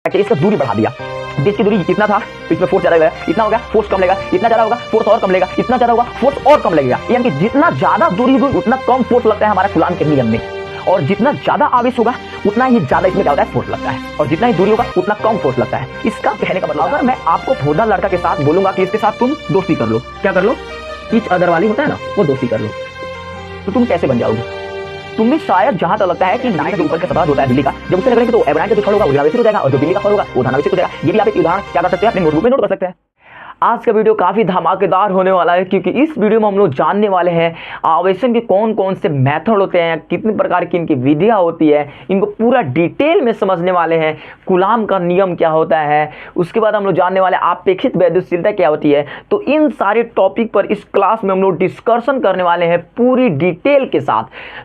इसका दूरी बढ़ा दिया। बीच की दूरी इतना था तो इसमें फोर्स ज्यादा लगेगा, इतना हो गया फोर्स कम लगेगा, इतना ज्यादा होगा फोर्स और कम लगेगा, इतना ज्यादा होगा फोर्स और कम लगेगा। यानी कि जितना ज्यादा दूरी होगी उतना कम फोर्स लगता है हमारा कूलाम के नियम में, और जितना ज्यादा आवेश होगा उतना ही ज्यादा इसमें क्या होता है फोर्स लगता है, और जितना ही दूरी होगा उतना कम फोर्स लगता है। इसका कहने का मतलब अगर मैं आपको भोदा लड़का के साथ बोलूंगा कि इसके साथ तुम दोस्ती कर लो, क्या कर लो, ईच अदर वाली होता है ना, वो दोस्ती कर लो, तो तुम कैसे बन जाओगे? तुम्हें शायद जहां तक लगता है कि नाइट के ऊपर का सतह होता है बिजली का, जब उससे लगेगा तो एवरेज जो फल होगा वो धनावेशी हो जाएगा, और जो बिजली का फल होगा वो धनावेशी हो जाएगा। ये भी आप एक उदाहरण क्या कर सकते हैं, अपने नोटबुक में नोट कर सकते हैं। आज का वीडियो काफ़ी धमाकेदार होने वाला है, क्योंकि इस वीडियो में हम लोग जानने वाले हैं आवेशन के कौन कौन से मेथड होते हैं, कितने प्रकार की इनकी विधियाँ होती है, इनको पूरा डिटेल में समझने वाले हैं। कूलाम का नियम क्या होता है, उसके बाद हम लोग जानने वाले आपेक्षिक वैद्युतशीलता क्या होती है। तो इन सारे टॉपिक पर इस क्लास में हम लोग डिस्कशन करने वाले हैं पूरी डिटेल के साथ,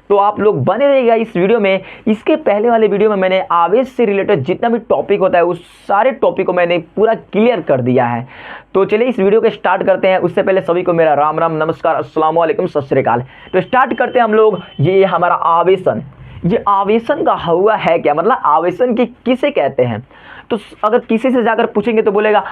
तो आप लोग बने रहिएगा इस वीडियो में। इसके पहले वाले वीडियो में मैंने आवेश से रिलेटेड जितना भी टॉपिक होता है उस सारे टॉपिक को मैंने पूरा क्लियर कर दिया है। तो चलिए इस वीडियो को स्टार्ट करते हैं। उससे पहले सभी को मेरा राम राम, नमस्कार, अस्सलाम वालेकुम, सत श्री अकाल। तो स्टार्ट करते हैं हम लोग। ये हमारा आवेशन, ये आवेशन का हुआ है क्या, मतलब आवेशन की किसे कहते हैं। तो अगर किसी से जाकर पूछेंगे तो बोलेगा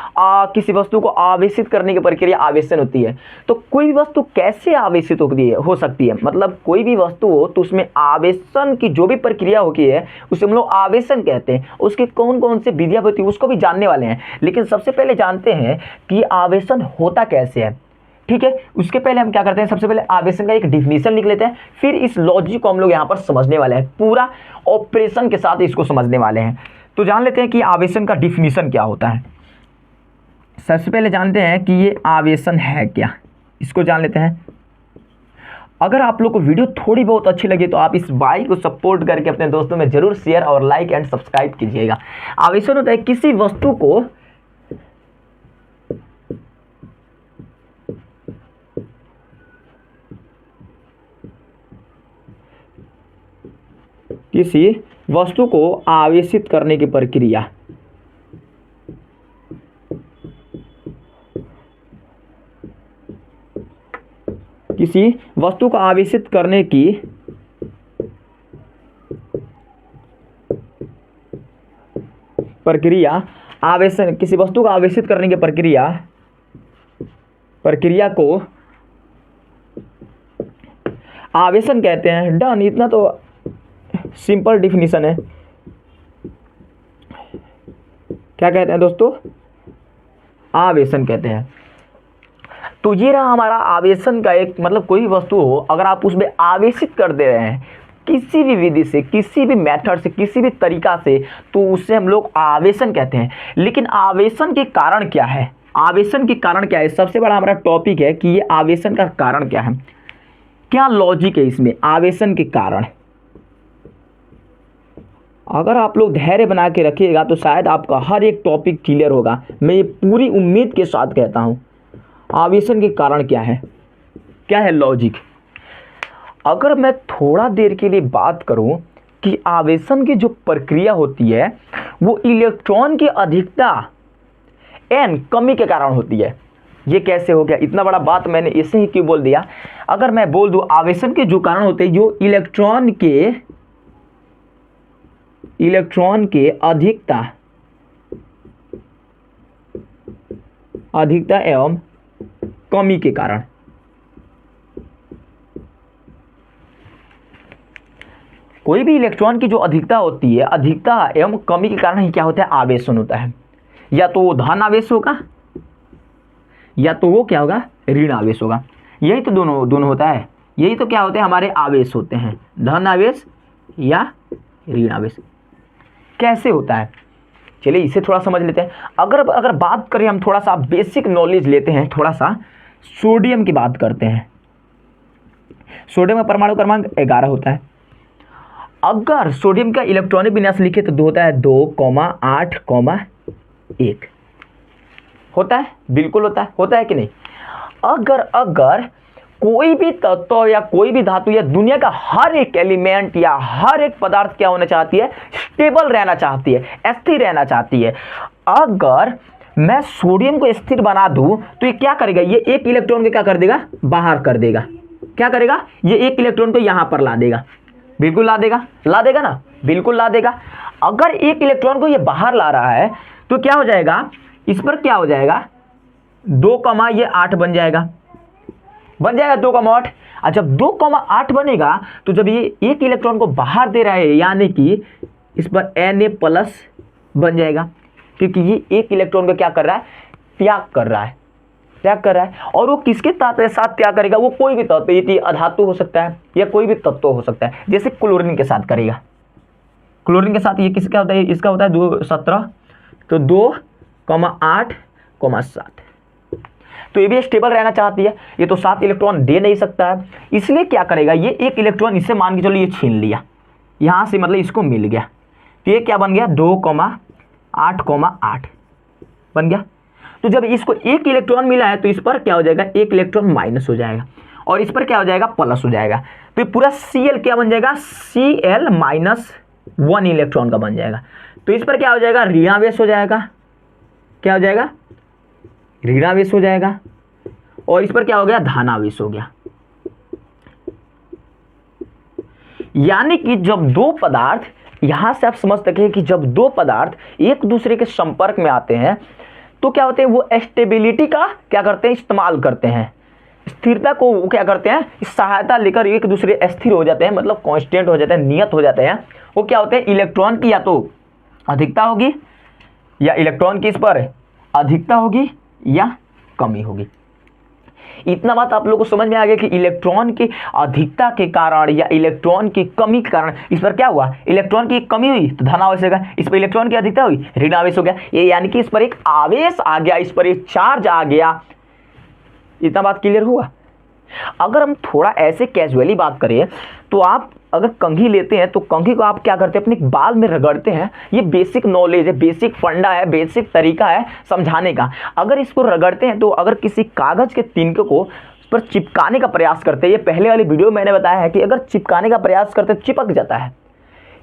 किसी वस्तु को आवेशित करने की प्रक्रिया आवेशन होती है। तो कोई भी वस्तु कैसे आवेशित हो सकती है, मतलब कोई भी वस्तु हो तो उसमें आवेशन की जो भी प्रक्रिया होती है उसे हम लोग आवेशन कहते हैं। उसकी कौन कौन सी विधियाँ होती है उसको भी जानने वाले हैं, लेकिन सबसे पहले जानते हैं कि आवेशन होता कैसे है। ठीक है, उसके पहले हम क्या करते हैं, सबसे पहले आवेशन का एक डिफिनीशन लिख लेते हैं, फिर इस लॉजिक को हम लोग यहाँ पर समझने वाले हैं, पूरा ऑपरेशन के साथ इसको समझने वाले हैं। तो जान लेते हैं कि आवेशन का डिफिनीशन क्या होता है। सबसे पहले जानते हैं कि ये आवेशन है क्या, इसको जान लेते हैं। अगर आप लोग को वीडियो थोड़ी बहुत अच्छी लगी तो आप इस भाई को सपोर्ट करके अपने दोस्तों में जरूर शेयर और लाइक एंड सब्सक्राइब कीजिएगा। आवेशन होता है किसी वस्तु को आवेशित करने की प्रक्रिया। किसी वस्तु को आवेशित करने की प्रक्रिया आवेशन, किसी वस्तु को आवेशित करने की प्रक्रिया को आवेशन कहते हैं। डन, इतना तो सिंपल डिफिनीशन है। क्या कहते हैं दोस्तों, आवेशन कहते हैं। तो ये रहा हमारा आवेशन का एक मतलब, कोई वस्तु हो अगर आप उसमें आवेशित कर दे रहे हैं किसी भी विधि से, किसी भी मेथड से, किसी भी तरीका से, तो उससे हम लोग आवेशन कहते हैं। लेकिन आवेशन के कारण क्या है, आवेशन के कारण क्या है, सबसे बड़ा हमारा टॉपिक है कि ये आवेशन का कारण क्या है, क्या लॉजिक है इसमें आवेशन के कारण। अगर आप लोग धैर्य बना के रखिएगा तो शायद आपका हर एक टॉपिक क्लियर होगा, मैं ये पूरी उम्मीद के साथ कहता हूँ। आवेशन के कारण क्या है लॉजिक। अगर मैं थोड़ा देर के लिए बात करूं कि आवेशन की जो प्रक्रिया होती है वो इलेक्ट्रॉन की अधिकता एन कमी के कारण होती है। ये कैसे हो गया, इतना बड़ा बात मैंने ऐसे ही क्यों बोल दिया। अगर मैं बोल दूं आवेशन के जो कारण होते हैं, जो इलेक्ट्रॉन के अधिकता एवं कमी के कारण, कोई भी इलेक्ट्रॉन की जो अधिकता होती है, अधिकता एवं कमी के कारण ही क्या होता है, आवेशन होता है। या तो वो धन आवेश होगा या तो वो क्या होगा, ऋण आवेश होगा। यही तो दोनों होता है, यही तो क्या होते हैं हमारे आवेश होते हैं, धन आवेश या ऋण आवेश। कैसे होता है चलिए इसे थोड़ा समझ लेते हैं। अगर बात करें, हम थोड़ा सा बेसिक नॉलेज लेते हैं, थोड़ा सा सोडियम की बात करते हैं। सोडियम का परमाणु क्रमांक 11 होता है। अगर सोडियम का इलेक्ट्रॉनिक विन्यास लिखे तो होता है 2,8,1 होता है, बिल्कुल होता है कि नहीं। अगर कोई भी तत्व या कोई भी धातु या दुनिया का हर एक एलिमेंट या हर एक पदार्थ क्या होना चाहती है, स्टेबल रहना चाहती है, स्थिर रहना चाहती है। अगर मैं सोडियम को स्थिर बना दूं तो ये क्या करेगा, ये एक इलेक्ट्रॉन को क्या कर देगा, बाहर कर देगा। क्या करेगा, ये एक इलेक्ट्रॉन को यहां पर ला देगा, बिल्कुल ला देगा ना। बिल्कुल ला देगा। अगर एक इलेक्ट्रॉन को ये बाहर ला रहा है तो क्या हो जाएगा, इस पर क्या हो जाएगा 2,8 बन जाएगा, 2,8। और जब 2,8 बनेगा तो जब ये एक इलेक्ट्रॉन को बाहर दे रहा है यानी कि इस पर Na+ बन जाएगा, क्योंकि ये एक इलेक्ट्रॉन को क्या कर रहा है, त्याग कर रहा है। और वो किसके साथ त्याग करेगा, वो कोई भी तत्व, ये अधातु हो सकता है या कोई भी तत्व हो सकता है, जैसे क्लोरीन के साथ करेगा। क्लोरीन के साथ ये किसका होता है, इसका होता है 17, तो 2,8,7। तो ये भी स्टेबल रहना चाहती है, ये तो 7 इलेक्ट्रॉन दे नहीं सकता है, इसलिए क्या करेगा, ये एक इलेक्ट्रॉन इससे मान के चलो ये छीन लिया यहाँ से, मतलब इसको मिल गया, तो ये क्या बन गया 2,8,8 बन गया। तो जब इसको एक इलेक्ट्रॉन मिला है तो इस पर क्या हो जाएगा, एक इलेक्ट्रॉन माइनस हो जाएगा और इस पर क्या हो जाएगा, प्लस हो जाएगा। तो ये पूरा Cl क्या बन जाएगा, Cl-1 इलेक्ट्रॉन का बन जाएगा। तो इस पर क्या हो जाएगा, ऋणावेश हो जाएगा, क्या हो जाएगा, ऋणावेश हो जाएगा। और इस पर क्या हो गया, धनावेश हो गया। यानी कि जब दो पदार्थ, यहां से आप समझ सके कि जब दो पदार्थ एक दूसरे के संपर्क में आते हैं तो क्या होते हैं, वो स्टेबिलिटी का क्या करते हैं, इस्तेमाल करते हैं, स्थिरता को वो क्या करते हैं, इस सहायता लेकर एक दूसरे स्थिर हो जाते हैं, मतलब कांस्टेंट हो जाते हैं, नियत हो जाते हैं। वो क्या होते हैं, इलेक्ट्रॉन की या तो अधिकता होगी या इलेक्ट्रॉन की इस पर अधिकता होगी या कमी होगी। इतना बात आप लोगों को समझ में आ गया कि इलेक्ट्रॉन की अधिकता के कारण या इलेक्ट्रॉन की कमी के कारण इस पर क्या हुआ, इलेक्ट्रॉन की कमी हुई तो धनावेश होगा, इस पर इलेक्ट्रॉन की अधिकता हुई ऋणावेश हो गया। ये यानी कि इस पर एक आवेश आ गया, इस पर एक चार्ज आ गया। इतना बात क्लियर हुआ। अगर हम थोड़ा ऐसे कैजुअली बात करें तो आप अगर कंघी लेते हैं तो कंघी को आप क्या करते हैं, अपने बाल में रगड़ते हैं। ये बेसिक नॉलेज है, बेसिक फंडा है, बेसिक तरीका है समझाने का। अगर इसको रगड़ते हैं तो अगर किसी कागज के तिनके को उस पर चिपकाने का प्रयास करते हैं, ये पहले वाली वीडियो में मैंने बताया है कि अगर चिपकाने का प्रयास करते हैं चिपक जाता है।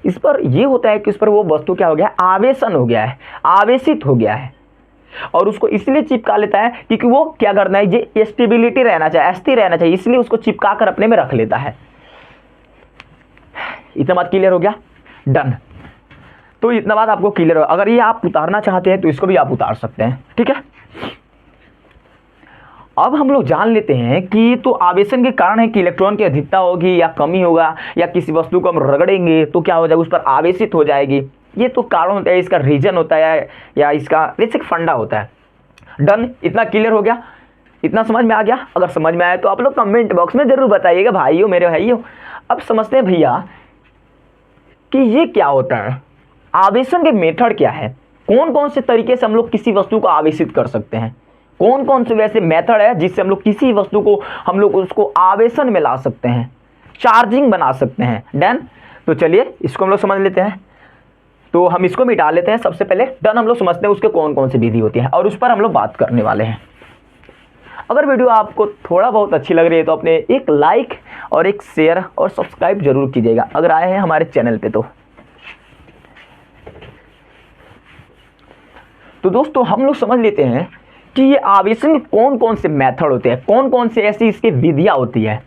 इस पर यह होता है कि इस पर वो वस्तु क्या हो गया, आवेशन हो गया है, आवेशित हो गया है, और उसको इसलिए चिपका लेता है क्योंकि वो क्या करना है, ये स्टेबिलिटी रहना चाहिए, स्थिर रहना चाहिए, इसलिए उसको चिपका कर अपने में रख लेता है। इतना बात क्लियर हो गया, डन। तो इतना बात आपको क्लियर हो। अगर ये आप उतारना चाहते हैं तो इसको भी आप उतार सकते हैं, ठीक है। अब हम लोग जान लेते हैं कि तो आवेशन के कारण है कि इलेक्ट्रॉन की अधिकता होगी या कमी होगा, या किसी वस्तु को हम रगड़ेंगे तो क्या हो जाएगा, उस पर आवेशित हो जाएगी। ये तो कारण होता है, इसका रीजन होता है या इसका बेसिक फंडा होता है। डन, इतना क्लियर हो गया, इतना समझ में आ गया। अगर समझ में आया तो आप लोग कमेंट बॉक्स में जरूर बताइएगा भाइयों, मेरे भाइयों। अब समझते हैं भैया कि ये क्या होता है, आवेशन के मेथड क्या है, कौन कौन से तरीके से हम लोग किसी वस्तु को आवेशित कर सकते हैं, कौन कौन से वैसे मेथड है जिससे हम लोग किसी वस्तु को हम लोग उसको आवेशन में ला सकते हैं, चार्जिंग बना सकते हैं। डन, तो चलिए इसको हम लोग समझ लेते हैं। तो हम इसको मिटा लेते हैं सबसे पहले। डन, हम लोग समझते हैं उसके कौन कौन सी विधि होती है और उस पर हम लोग बात करने वाले हैं। अगर वीडियो आपको थोड़ा बहुत अच्छी लग रही है तो अपने एक लाइक और एक शेयर और सब्सक्राइब जरूर कीजिएगा अगर आए हैं हमारे चैनल पे तो दोस्तों हम लोग समझ लेते हैं कि ये आवेशन के कौन कौन से मेथड होते हैं, कौन कौन से ऐसी इसकी विधियां होती है।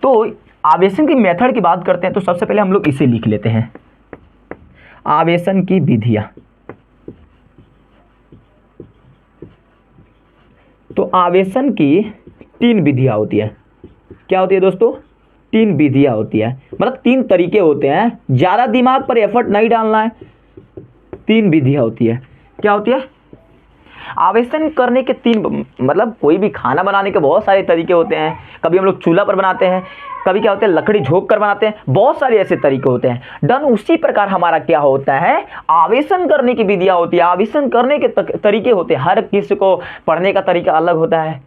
तो आवेशन की मेथड की बात करते हैं तो सबसे पहले हम लोग इसे लिख लेते हैं, आवेशन की विधियां। तो आवेशन की 3 विधियां होती है। क्या होती है दोस्तों, 3 विधियां होती है, मतलब 3 तरीके होते हैं, ज्यादा दिमाग पर एफर्ट नहीं डालना है। 3 विधियां होती है। क्या होती है, आवेशन करने के 3, मतलब कोई भी खाना बनाने के बहुत सारे तरीके होते हैं। कभी हम लोग चूल्हा पर बनाते हैं, कभी क्या होता है लकड़ी झोंक कर बनाते हैं, बहुत सारे ऐसे तरीके होते हैं। डन, उसी प्रकार हमारा क्या होता है, आवेशन करने की विधियां होती है, आवेशन करने के तरीके होते हैं। हर किसी को पढ़ने का तरीका अलग होता है,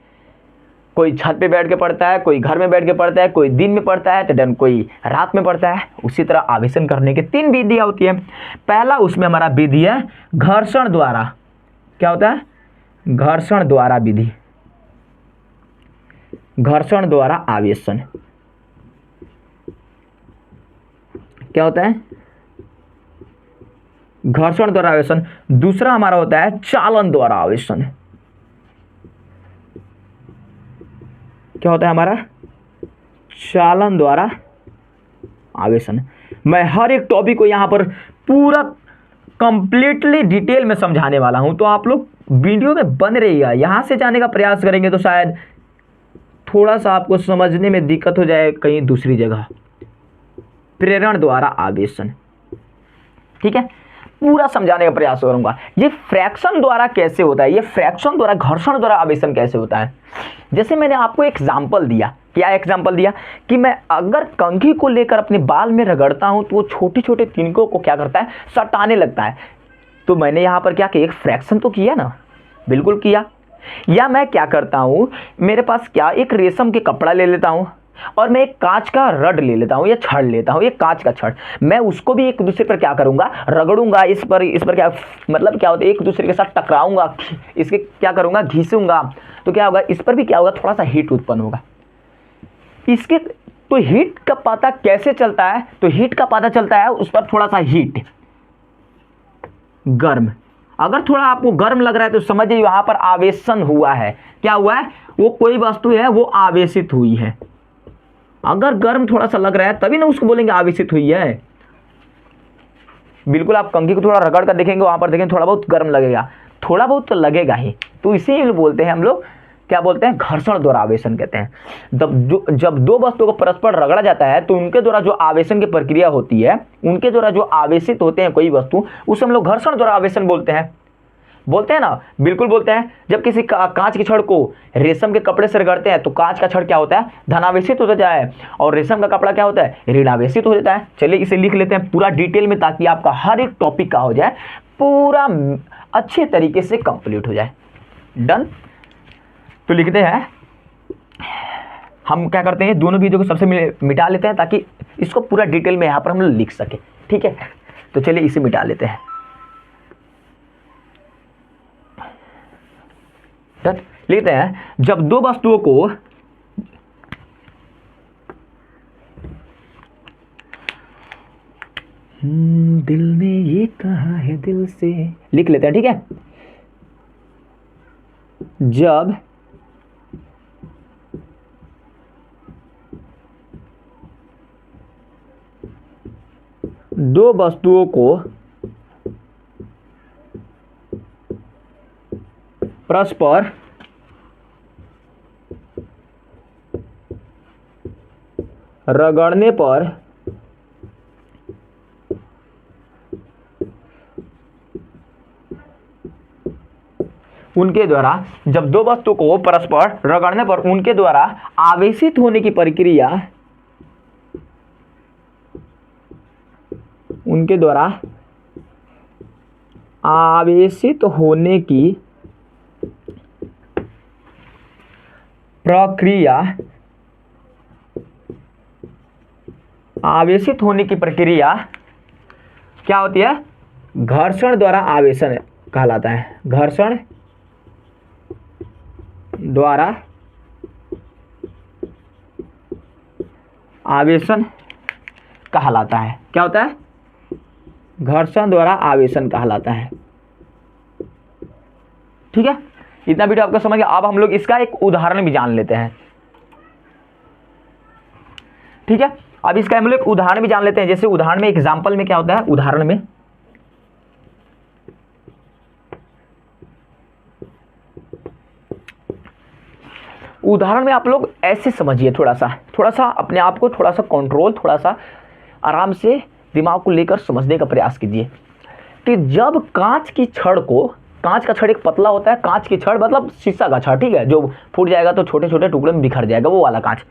कोई छत पे बैठ के पढ़ता है, कोई घर में बैठ के पढ़ता है, कोई दिन में पढ़ता है, तो डन कोई रात में पढ़ता है। उसी तरह आवेशन करने की 3 विधियां होती है। पहला उसमें हमारा विधि है घर्षण द्वारा। क्या होता है, घर्षण द्वारा विधि, घर्षण द्वारा आवेशन। क्या होता है, घर्षण द्वारा आवेशन। दूसरा हमारा होता है चालन द्वारा आवेशन। क्या होता है हमारा, चालन द्वारा आवेशन। मैं हर एक टॉपिक को यहाँ पर पूरा कंप्लीटली डिटेल में समझाने वाला हूँ, तो आप लोग वीडियो में बन रहिएगा। यहाँ से जाने का प्रयास करेंगे तो शायद थोड़ा सा आपको समझने में दिक्कत हो जाए कहीं दूसरी जगह। प्रेरण द्वारा आवेशन, ठीक है, पूरा समझाने का प्रयास करूंगा। ये फ्रैक्शन द्वारा कैसे होता है, ये फ्रैक्शन द्वारा, घर्षण द्वारा आवेशन कैसे होता है। जैसे मैंने आपको एग्जाम्पल दिया, क्या एग्जाम्पल दिया कि मैं अगर कंघी को लेकर अपने बाल में रगड़ता हूं तो वो छोटे छोटे तिनकों को क्या करता है, सटाने लगता है। तो मैंने यहाँ पर क्या किया, एक फ्रैक्शन तो किया ना, बिल्कुल किया। या मैं क्या करता हूं, मेरे पास क्या, एक रेशम के कपड़ा ले लेता हूं और मैं एक कांच का रड ले लेता हूं या छड़ लेता हूं, एक कांच का छड़, मैं उसको भी एक दूसरे पर क्या करूंगा, रगड़ूंगा, इस पर क्या मतलब क्या होता है, एक दूसरे के साथ टकराऊंगा, इसके क्या करूंगा, घिसूंगा, तो क्या होगा, इस पर भी क्या होगा, थोड़ा सा हीट उत्पन्न होगा। इसके तो हीट का पता कैसे चलता है, तो हीट का पता चलता है उस पर थोड़ा सा हीट, गर्म, अगर थोड़ा आपको गर्म लग रहा है तो समझिए यहां पर आवेशन हुआ है। क्या हुआ है, वो कोई वस्तु है वो आवेशित हुई है। अगर गर्म थोड़ा सा लग रहा है तभी ना उसको बोलेंगे आवेशित हुई है। बिल्कुल, आप कंघी को थोड़ा रगड़ कर देखेंगे, वहां पर देखेंगे थोड़ा बहुत गर्म लगेगा, थोड़ा बहुत तो लगेगा ही। तो इसीलिए बोलते हैं हम लोग, क्या बोलते हैं, घर्षण द्वारा आवेशन कहते हैं। जब दो वस्तुओं को परस्पर रगड़ा जाता है तो उनके द्वारा जो आवेशन की प्रक्रिया होती है, उनके द्वारा जो आवेशित होते हैं कोई वस्तु, उसे हम लोग घर्षण द्वारा आवेशन बोलते हैं। बोलते हैं ना, बिल्कुल बोलते हैं। जब किसी कांच के छड़ को रेशम के कपड़े से रगड़ते हैं तो कांच का छड़ क्या होता है, धनावेशित हो जाता है, और रेशम का कपड़ा क्या होता है, ऋणावेशित हो जाता है। चलिए इसे लिख लेते हैं पूरा डिटेल में, ताकि आपका हर एक टॉपिक का हो जाए पूरा अच्छे तरीके से कंप्लीट हो जाए। डन। तो लिखते हैं, हम क्या करते हैं, दोनों वीडियो को सबसे मिटा लेते हैं ताकि इसको पूरा डिटेल में यहाँ पर हम लिख सके। ठीक है, तो चलिए इसे मिटा लेते हैं। लिखते हैं, जब दो वस्तुओं को दिल ने ये कहा है दिल से, लिख लेते हैं। ठीक है, जब दो वस्तुओं को परस्पर रगड़ने पर उनके द्वारा, जब दो वस्तु को परस्पर रगड़ने पर उनके द्वारा आवेशित होने की प्रक्रिया, उनके द्वारा आवेशित होने की प्रक्रिया, आवेशित होने की प्रक्रिया क्या होती है, घर्षण द्वारा आवेशन कहलाता है। घर्षण द्वारा आवेशन कहलाता है। क्या होता है, घर्षण द्वारा आवेशन कहलाता है। ठीक है, इतना वीडियो आपको समझ गया। अब हम लोग इसका एक उदाहरण भी जान लेते हैं। ठीक है, अब इसका हम लोग उदाहरण भी जान लेते हैं। जैसे उदाहरण में, एग्जाम्पल में क्या होता है, उदाहरण में आप लोग ऐसे समझिए, थोड़ा सा अपने आप को थोड़ा सा कंट्रोल, थोड़ा सा आराम से दिमाग को लेकर समझने का प्रयास कीजिए कि जब कांच की छड़ को, कांच का छड़ एक पतला होता है, कांच की छड़ मतलब शीशा का छड़, ठीक है, जो फूट जाएगा तो छोटे छोटे टुकड़े में बिखर जाएगा, वो वाला कांच।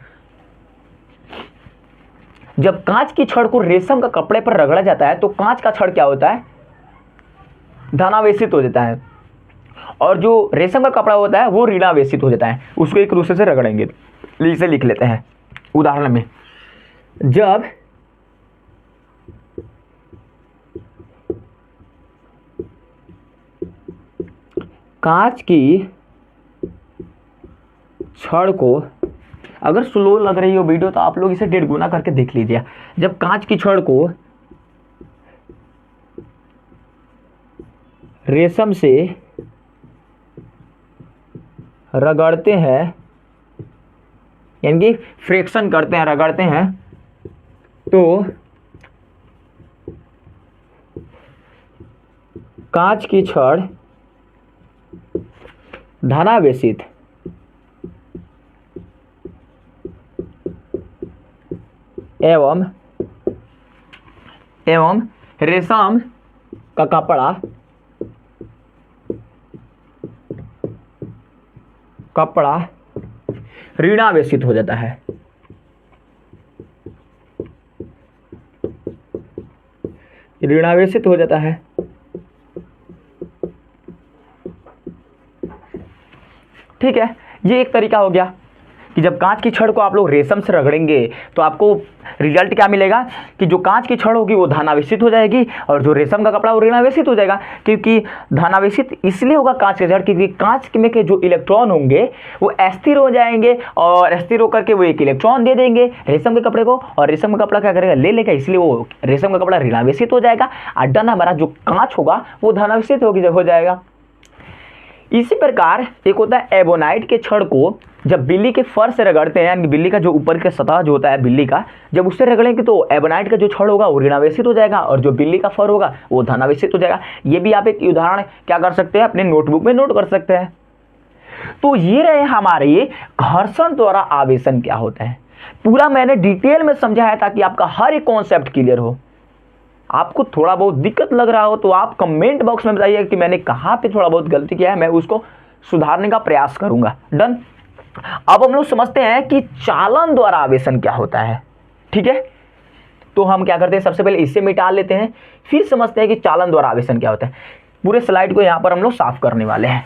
जब कांच की छड़ को रेशम का कपड़े पर रगड़ा जाता है तो कांच का छड़ क्या होता है, धनावेशित हो जाता है, और जो रेशम का कपड़ा होता है वो ऋणावेशित हो जाता है। उसको एक दूसरे से रगड़ेंगे, इसे लिख लेते हैं उदाहरण में। जब कांच की छड़ को, अगर स्लो लग रही हो वीडियो तो आप लोग इसे 1.5 गुना करके देख लीजिए। जब कांच की छड़ को रेशम से रगड़ते हैं, यानी कि फ्रिक्शन करते हैं, रगड़ते हैं, तो कांच की छड़ धनावेशित एवं रेशम का कपड़ा ऋणावेशित हो जाता है। ऋणावेशित हो जाता है। ठीक है, ये एक तरीका हो गया कि जब कांच की छड़ को आप लोग रेशम से रगड़ेंगे तो आपको रिजल्ट क्या मिलेगा कि जो कांच की छड़ होगी वो धनावेशित हो जाएगी और जो रेशम का कपड़ा वो ऋणावेशित हो जाएगा। क्योंकि धनावेशित इसलिए होगा कांच की छड़ क्योंकि कांच में के जो इलेक्ट्रॉन होंगे वो अस्थिर हो जाएंगे और अस्थिर होकर के वो एक इलेक्ट्रॉन दे देंगे रेशम के कपड़े को और रेशम का कपड़ा क्या करेगा, ले लेगा, इसलिए वो रेशम का कपड़ा ऋणावेशित हो जाएगा और डन हमारा जो कांच होगा वो धनावेशित हो जाएगा। इसी प्रकार एक होता है एबोनाइट के छड़ को जब बिल्ली के फर से रगड़ते हैं, यानी बिल्ली का जो ऊपर का सतह जो होता है बिल्ली का, जब उससे रगड़ेंगे तो एबोनाइट का जो छड़ होगा वो ऋणावेशित हो जाएगा और जो बिल्ली का फर होगा वो धनावेशित हो जाएगा। ये भी आप एक उदाहरण क्या कर सकते हैं, अपने नोटबुक में नोट कर सकते हैं। तो ये रहे हमारे घर्षण द्वारा आवेशन क्या होता है। पूरा मैंने डिटेल में समझाया ताकि आपका हर एक कॉन्सेप्ट क्लियर हो। आपको थोड़ा बहुत दिक्कत लग रहा हो तो आप कमेंट बॉक्स में बताइए कि मैंने कहाँ पे थोड़ा बहुत गलती किया है, मैं उसको सुधारने का प्रयास करूंगा। डन। अब हम लोग समझते हैं कि चालन द्वारा आवेशन क्या होता है। ठीक है, तो हम क्या करते हैं, सबसे पहले इसे मिटा लेते हैं, फिर समझते हैं कि चालन द्वारा आवेशन क्या होता है। पूरे स्लाइड को यहां पर हम लोग साफ करने वाले हैं।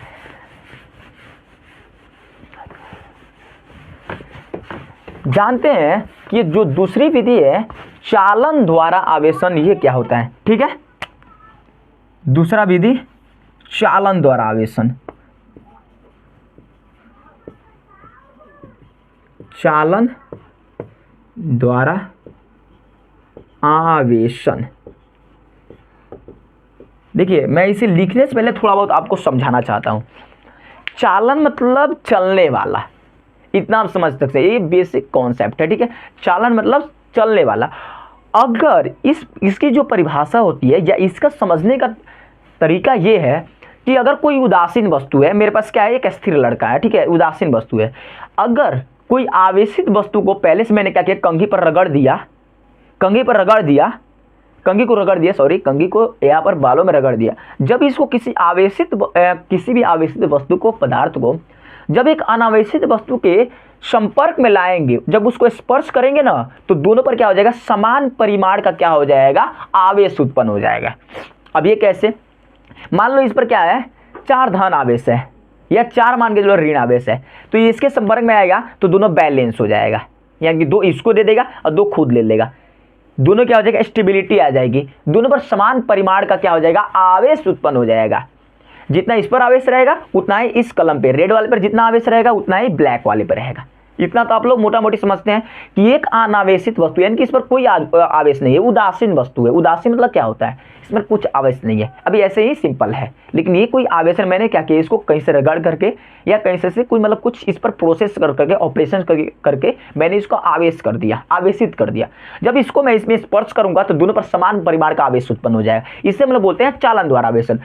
जानते हैं कि जो दूसरी विधि है चालन द्वारा आवेशन, ये क्या होता है। ठीक है, दूसरा विधि चालन द्वारा आवेशन। चालन द्वारा आवेशन, देखिए मैं इसे लिखने से पहले थोड़ा बहुत आपको समझाना चाहता हूं। चालन मतलब चलने वाला, इतना आप समझ सकते हैं, ये बेसिक कॉन्सेप्ट है। ठीक है, चालन मतलब चलने वाला। अगर इसकी जो परिभाषा होती है या इसका समझने का तरीका ये है कि अगर कोई उदासीन वस्तु है, मेरे पास क्या है, एक स्थिर लड़का है, ठीक है, उदासीन वस्तु है। अगर कोई आवेशित वस्तु को पहले से मैंने क्या किया, कंघी पर रगड़ दिया, कंघी को यहाँ पर बालों में रगड़ दिया। जब इसको किसी भी आवेशित वस्तु को, पदार्थ को जब एक अनावेशित वस्तु के संपर्क में लाएंगे, जब उसको स्पर्श करेंगे ना, तो दोनों पर क्या हो जाएगा, समान परिमाण का क्या हो जाएगा, आवेश उत्पन्न हो जाएगा। अब ये कैसे, मान लो इस पर क्या है, 4 धन आवेश है या 4 मान के चलो ऋण आवेश है, तो ये इसके संपर्क में आएगा तो दोनों बैलेंस हो जाएगा, यानी कि 2 इसको दे देगा और 2 खुद ले लेगा, दोनों क्या हो जाएगा, स्टेबिलिटी आ जाएगी, दोनों पर समान परिमाण का क्या हो जाएगा, आवेश उत्पन्न हो जाएगा। जितना इस पर आवेश रहेगा उतना ही इस कलम पे, रेड वाले पर जितना आवेश रहेगा उतना ही ब्लैक वाले पर रहेगा। इतना तो आप लोग मोटा मोटी समझते हैं कि एक अनावेशित वस्तु, यानी कि इस पर कोई आवेश नहीं है, उदासीन वस्तु है। उदासीन मतलब क्या होता है, इसमें कुछ आवेश नहीं है। अभी ऐसे ही सिंपल है, लेकिन ये कोई आवेशन, मैंने क्या किया, इसको कहीं से रगड़ करके या कहीं से कोई मतलब कुछ इस पर प्रोसेस कर करके, ऑपरेशन करके मैंने इसको आवेश कर दिया, आवेशित कर दिया। जब इसको मैं इसमें स्पर्श करूंगा तो दोनों पर समान परिमाण का आवेश उत्पन्न हो जाएगा। इसे हम लोग बोलते हैं चालन द्वारा आवेशन।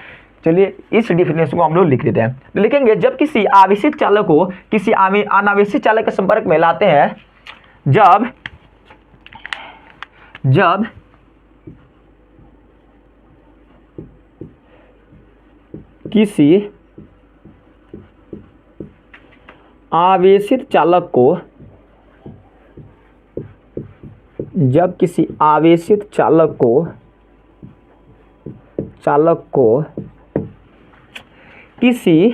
चलिए इस डिफिनेशन को हम लोग लिख देते हैं, तो लिखेंगे जब किसी आवेशित चालक को किसी अनावेशित चालक के संपर्क में लाते हैं, जब किसी आवेशित चालक को किसी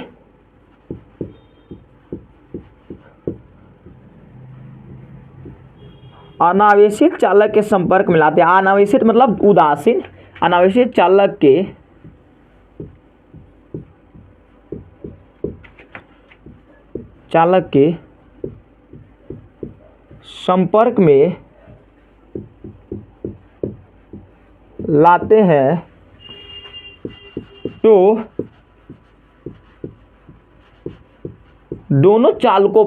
अनावेशित चालक के संपर्क में लाते हैं, अनावेशित मतलब उदासीन, अनावेशित चालक के संपर्क में लाते हैं तो दोनों चालकों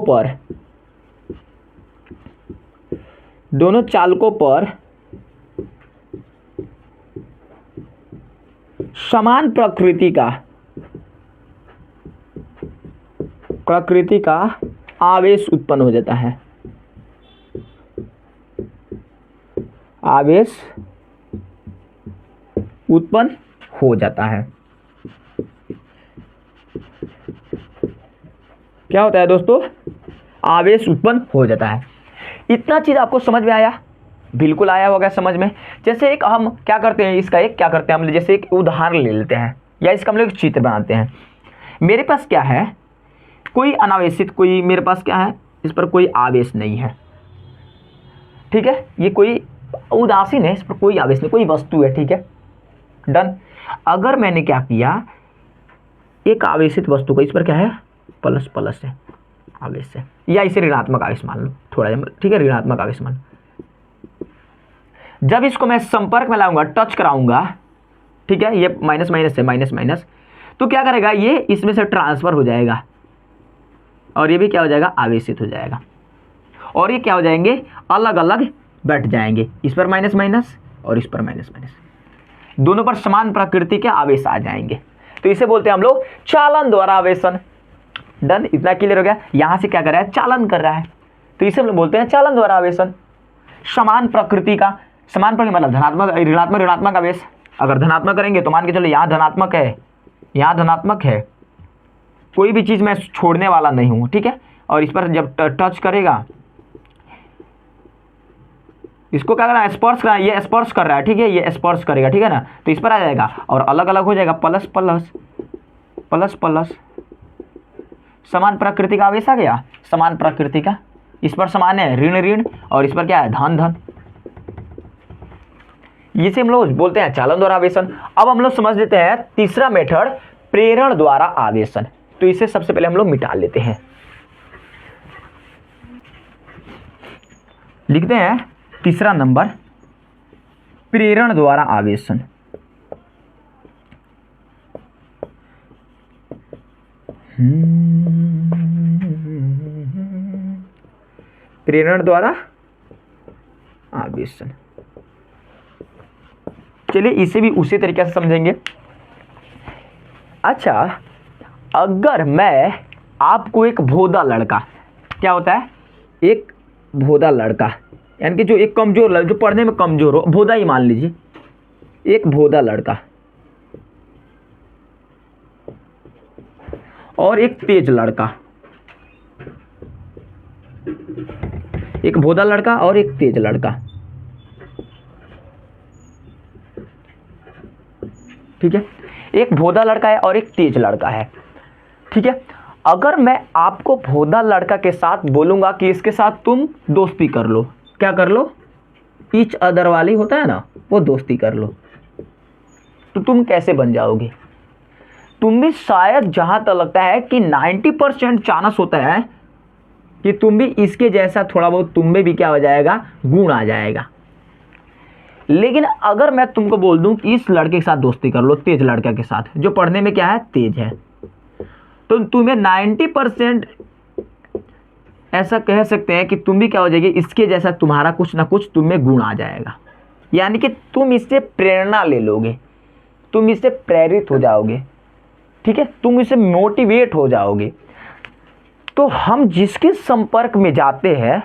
पर समान प्रकृति का आवेश उत्पन्न हो जाता है। आवेश उत्पन्न हो जाता है। क्या होता है दोस्तों? आवेश उत्पन्न हो जाता है। इतना चीज आपको समझ में आया? बिल्कुल आया होगा समझ में। जैसे एक हम क्या करते हैं, इसका एक क्या करते हैं हम, जैसे एक उदाहरण ले लेते हैं या इसका हम लोग चित्र बनाते हैं। मेरे पास क्या है, कोई अनावेशित, कोई मेरे पास क्या है, इस पर कोई आवेश नहीं है, ठीक है। ये कोई उदासीन है, इस पर कोई आवेश नहीं, कोई वस्तु है, ठीक है, डन। अगर मैंने क्या किया, एक आवेशित वस्तु का इस पर क्या है, प्लस प्लस है आवेश है, या इसे ऋणात्मक आवेश मान लो थोड़ा, ठीक है, ऋणात्मक आवेश मान। जब इसको मैं संपर्क में लाऊंगा, टच कराऊंगा, ठीक है, ये माइनस माइनस है, माइनस माइनस, तो क्या करेगा, ये इसमें से ट्रांसफर हो जाएगा और ये भी क्या हो जाएगा, आवेशित हो जाएगा। और ये क्या हो जाएंगे, अलग अलग बैठ जाएंगे, इस पर माइनस माइनस और इस पर माइनस माइनस, दोनों पर समान प्रकृति के आवेश आ जाएंगे। तो इसे बोलते हैं हम लोग चालन द्वारा आवेशन। डन, इतना क्लियर हो गया। यहां से क्या कर रहा है, चालन कर रहा है, तो इसे हम लोग बोलते हैं चालन द्वारा आवेशन। समान प्रकृति का, समान प्रकृति मतलब धनात्मक, ऋणात्मक, ऋणात्मक आवेश। अगर धनात्मक करेंगे तो मान के चलो यहाँ धनात्मक है, यहाँ धनात्मक है, कोई भी चीज मैं छोड़ने वाला नहीं हूं, ठीक है। और इस पर जब टच करेगा, इसको क्या करना है, स्पर्श करना, ये स्पर्श कर रहा है, ठीक है, ये स्पर्श करेगा, ठीक है ना, तो इस पर आ जाएगा और अलग अलग हो जाएगा, प्लस प्लस प्लस प्लस, समान प्रकृति का आवेश आ गया, समान प्रकृति का। इस पर समान है ऋण ऋण और इस पर क्या है, धन धन। इसे हम लोग बोलते हैं चालन द्वारा आवेशन। अब हम लोग समझ लेते हैं तीसरा मेथड, प्रेरण द्वारा आवेशन। तो इसे सबसे पहले हम लोग मिटा लेते हैं, लिखते हैं तीसरा नंबर, प्रेरण द्वारा आवेशन। प्रेरण द्वारा आवेशन। चलिए इसे भी उसी तरीके से समझेंगे। अच्छा, अगर मैं आपको एक भोदा लड़का, क्या होता है, एक भोदा लड़का यानी कि जो एक कमजोर, जो पढ़ने में कमजोर हो, भोदा ही मान लीजिए, एक भोदा लड़का और एक तेज लड़का, एक भोदा लड़का और एक तेज लड़का, ठीक है, एक भोदा लड़का है और एक तेज लड़का है, ठीक है। अगर मैं आपको भोदा लड़का के साथ बोलूंगा कि इसके साथ तुम दोस्ती कर लो, क्या कर लो, ईच अदर वाली होता है ना, वो दोस्ती कर लो, तो तुम कैसे बन जाओगे? तुम भी शायद, जहां तक लगता है कि 90% चांस होता है कि तुम भी इसके जैसा थोड़ा बहुत तुम में भी क्या हो जाएगा, गुण आ जाएगा। लेकिन अगर मैं तुमको बोल दूं कि इस लड़के के साथ दोस्ती कर लो, तेज लड़का के साथ, जो पढ़ने में क्या है, तेज है, तो तुम्हें 90% ऐसा कह सकते हैं कि तुम भी क्या हो जाएगी, इसके जैसा तुम्हारा कुछ ना कुछ तुम में गुण आ जाएगा। यानी कि तुम इससे प्रेरणा ले लोगे, तुम इससे प्रेरित हो जाओगे, ठीक है, तुम इससे मोटिवेट हो जाओगे। तो हम जिसके संपर्क में जाते हैं,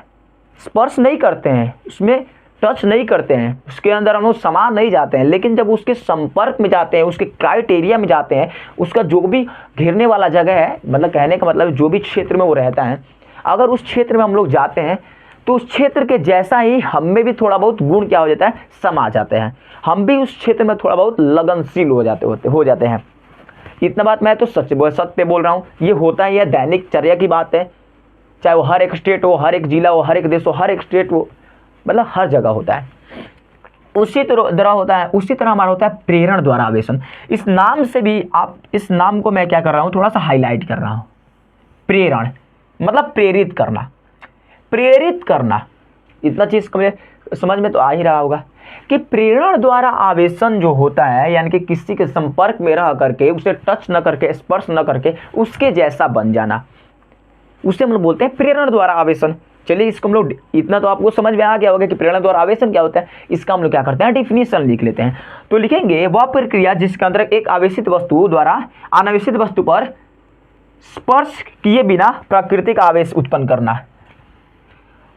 स्पर्श नहीं करते हैं, उसमें टच नहीं करते हैं, उसके अंदर हम लोग समा नहीं जाते हैं, लेकिन जब उसके संपर्क में जाते हैं, उसके क्राइटेरिया में जाते हैं, उसका जो भी घेरने वाला जगह है, मतलब कहने का मतलब जो भी क्षेत्र में वो रहता है, अगर उस क्षेत्र में हम लोग जाते हैं तो उस क्षेत्र के जैसा ही हम में भी थोड़ा बहुत गुण क्या हो जाता है, समा जाते हैं, हम भी उस क्षेत्र में थोड़ा बहुत लगनशील हो जाते हैं। इतना बात मैं तो सत्य बोल रहा हूँ, ये होता है, यह दैनिक चर्या की बात है, चाहे वो हर एक स्टेट हो, हर एक जिला हो, हर एक देश हो, हर एक स्टेट हो, मतलब हर जगह होता है। उसी तरह होता है, उसी तरह हमारा होता है प्रेरण द्वारा आवेशन। इस नाम से भी आप, इस नाम को मैं क्या कर रहा हूँ, थोड़ा सा हाईलाइट कर रहा हूँ। प्रेरण मतलब प्रेरित करना, प्रेरित करना, इतना चीज समझ में तो आ ही रहा होगा कि प्रेरण द्वारा आवेशन जो होता है, यानी कि किसी के संपर्क में रह करके, उसे टच न करके, स्पर्श न करके उसके जैसा बन जाना, उसे हम लोग बोलते हैं प्रेरण द्वारा आवेशन। चलिए इसको हम लोग, इतना तो आपको समझ में आ गया होगा कि प्रेरणा द्वारा आवेशन क्या होता है। इसका हम लोग क्या करते हैं, डेफिनेशन लिख लेते हैं। तो लिखेंगे वह प्रक्रिया जिसके अंदर एक आवेशित वस्तु द्वारा अनावेशित वस्तु पर स्पर्श किए बिना प्राकृतिक आवेश उत्पन्न करना।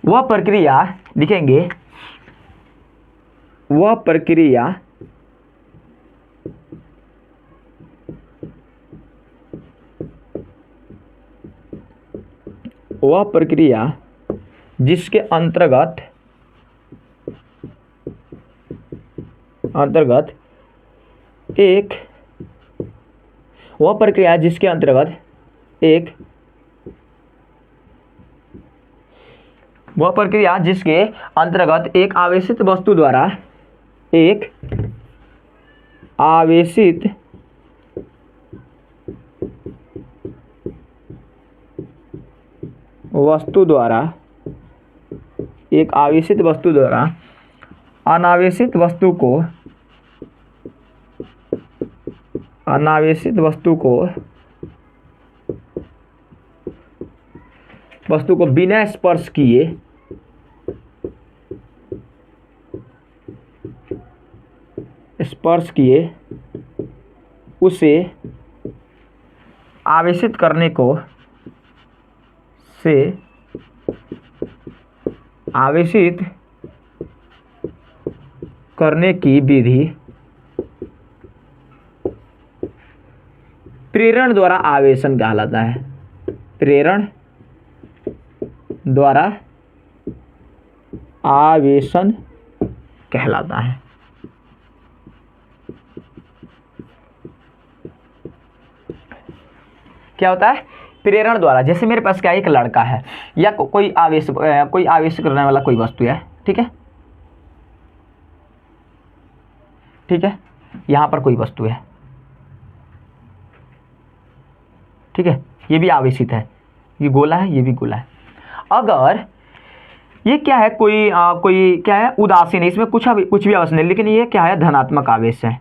वह प्रक्रिया लिखेंगे, वह प्रक्रिया जिसके अंतर्गत एक आवेशित वस्तु द्वारा एक आवेशित वस्तु द्वारा अनावेशित वस्तु को बिना स्पर्श किए उसे आवेशित करने की विधि प्रेरण द्वारा आवेशन कहलाता है। प्रेरण द्वारा आवेशन कहलाता है। क्या होता है, प्रेरण द्वारा। जैसे मेरे पास क्या एक लड़का है या कोई आवेश करने वाला कोई वस्तु है, ठीक है, यहां पर कोई वस्तु है, ठीक है, ये भी आवेशित है, ये गोला है, ये भी गोला है। अगर ये क्या है, कोई क्या है, उदासीन है, इसमें कुछ भी आवेश नहीं, लेकिन ये क्या है, धनात्मक आवेश है।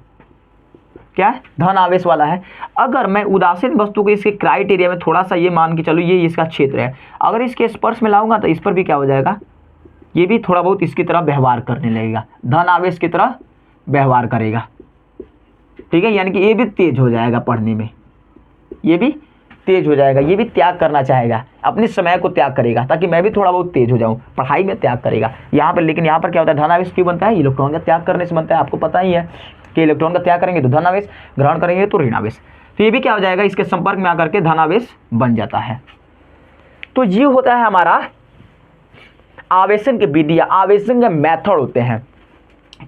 क्या है, धन आवेश वाला है। अगर मैं उदासीन वस्तु को इसके क्राइटेरिया में थोड़ा सा ये मान के चलो ये इसका क्षेत्र है, अगर इसके स्पर्श में लाऊंगा तो इस पर भी क्या हो जाएगा, ये भी थोड़ा बहुत इसकी तरह व्यवहार करने लगेगा, धन आवेश की तरह व्यवहार करेगा, ठीक है। यानी कि ये भी तेज हो जाएगा पढ़ने में, ये भी तेज हो जाएगा, ये भी त्याग करना चाहेगा, अपने समय को त्याग करेगा, ताकि मैं भी थोड़ा बहुत तेज हो जाऊं, पढ़ाई में त्याग करेगा यहाँ पर। लेकिन यहाँ पर क्या होता है, धन आवेश क्यों बनता है, इलेक्ट्रॉन का त्याग करने से बनता है। आपको पता ही है कि इलेक्ट्रॉन का त्याग करेंगे तो धन आवेश, ग्रहण करेंगे तो ऋण आवेश, तो ये भी क्या हो जाएगा, इसके संपर्क में आकर के धन आवेश बन जाता है। तो ये होता है हमारा आवेशन के विधियां, आवेशन के मेथड होते हैं,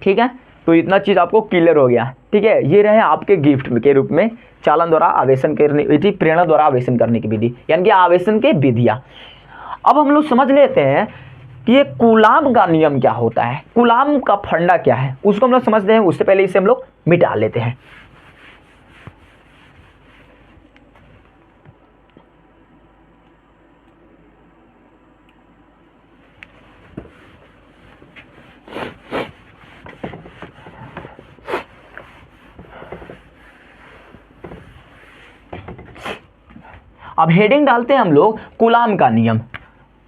ठीक है। तो इतना चीज आपको क्लियर हो गया, ठीक है। ये रहे आपके गिफ्ट के रूप में चालन द्वारा आवेशन करने विधि, प्रेरणा द्वारा आवेशन करने की विधि, यानी कि आवेशन के विधियां। अब हम लोग समझ लेते हैं कि ये कूलाम का नियम क्या होता है, कूलाम का फंडा क्या है, उसको हम लोग समझते हैं। उससे पहले इसे हम लोग मिटा लेते हैं। अब हेडिंग डालते हैं हम लोग कूलाम का नियम,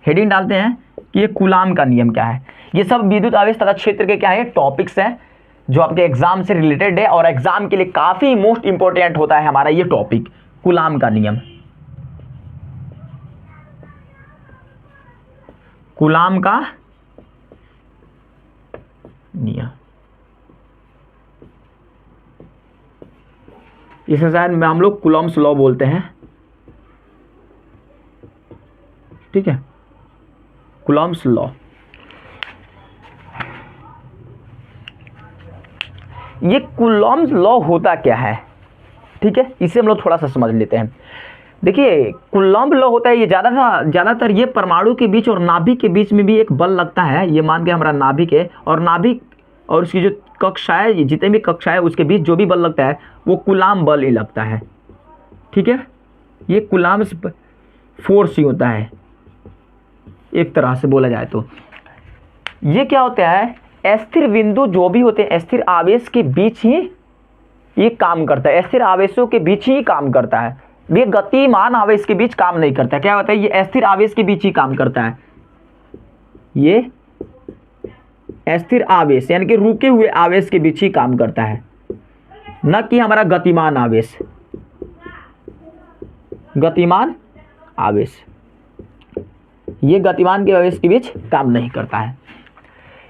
हेडिंग डालते हैं कि ये कूलाम का नियम क्या है। ये सब विद्युत आवेश तथा क्षेत्र के क्या है, टॉपिक्स हैं जो आपके एग्जाम से रिलेटेड है और एग्जाम के लिए काफी मोस्ट इंपॉर्टेंट होता है हमारा ये टॉपिक, कूलाम का नियम। कूलाम का नियम, इसे शायद हम लोग कूलॉम्स लॉ बोलते हैं, ठीक है, कूलॉम्स लॉ। ये कूलॉम्स लॉ होता क्या है, ठीक है, इसे हम लोग थोड़ा सा समझ लेते हैं। देखिए कूलॉम्ब लॉ होता है, ये ज़्यादातर ये परमाणु के बीच और नाभिक के बीच में भी एक बल लगता है। ये मान के हमारा नाभिक है और नाभिक और उसकी जो कक्षा है, जितने भी कक्षा है उसके बीच जो भी बल लगता है वो कूलाम बल ही लगता है, ठीक है। ये कूलाम फोर्स ही होता है एक तरह से बोला जाए तो। ये क्या होता है, अस्थिर बिंदु जो भी होते हैं अस्थिर आवेश के बीच ही ये काम करता है, अस्थिर आवेशों के बीच ही काम करता है। ये गतिमान आवेश के बीच काम नहीं करता है। क्या होता है, ये अस्थिर आवेश के बीच ही काम करता है, ये अस्थिर आवेश यानी कि रुके हुए आवेश के बीच ही काम करता है, न कि हमारा गतिमान आवेश। गतिमान आवेश ये गतिमान के आवेश के बीच काम नहीं करता है।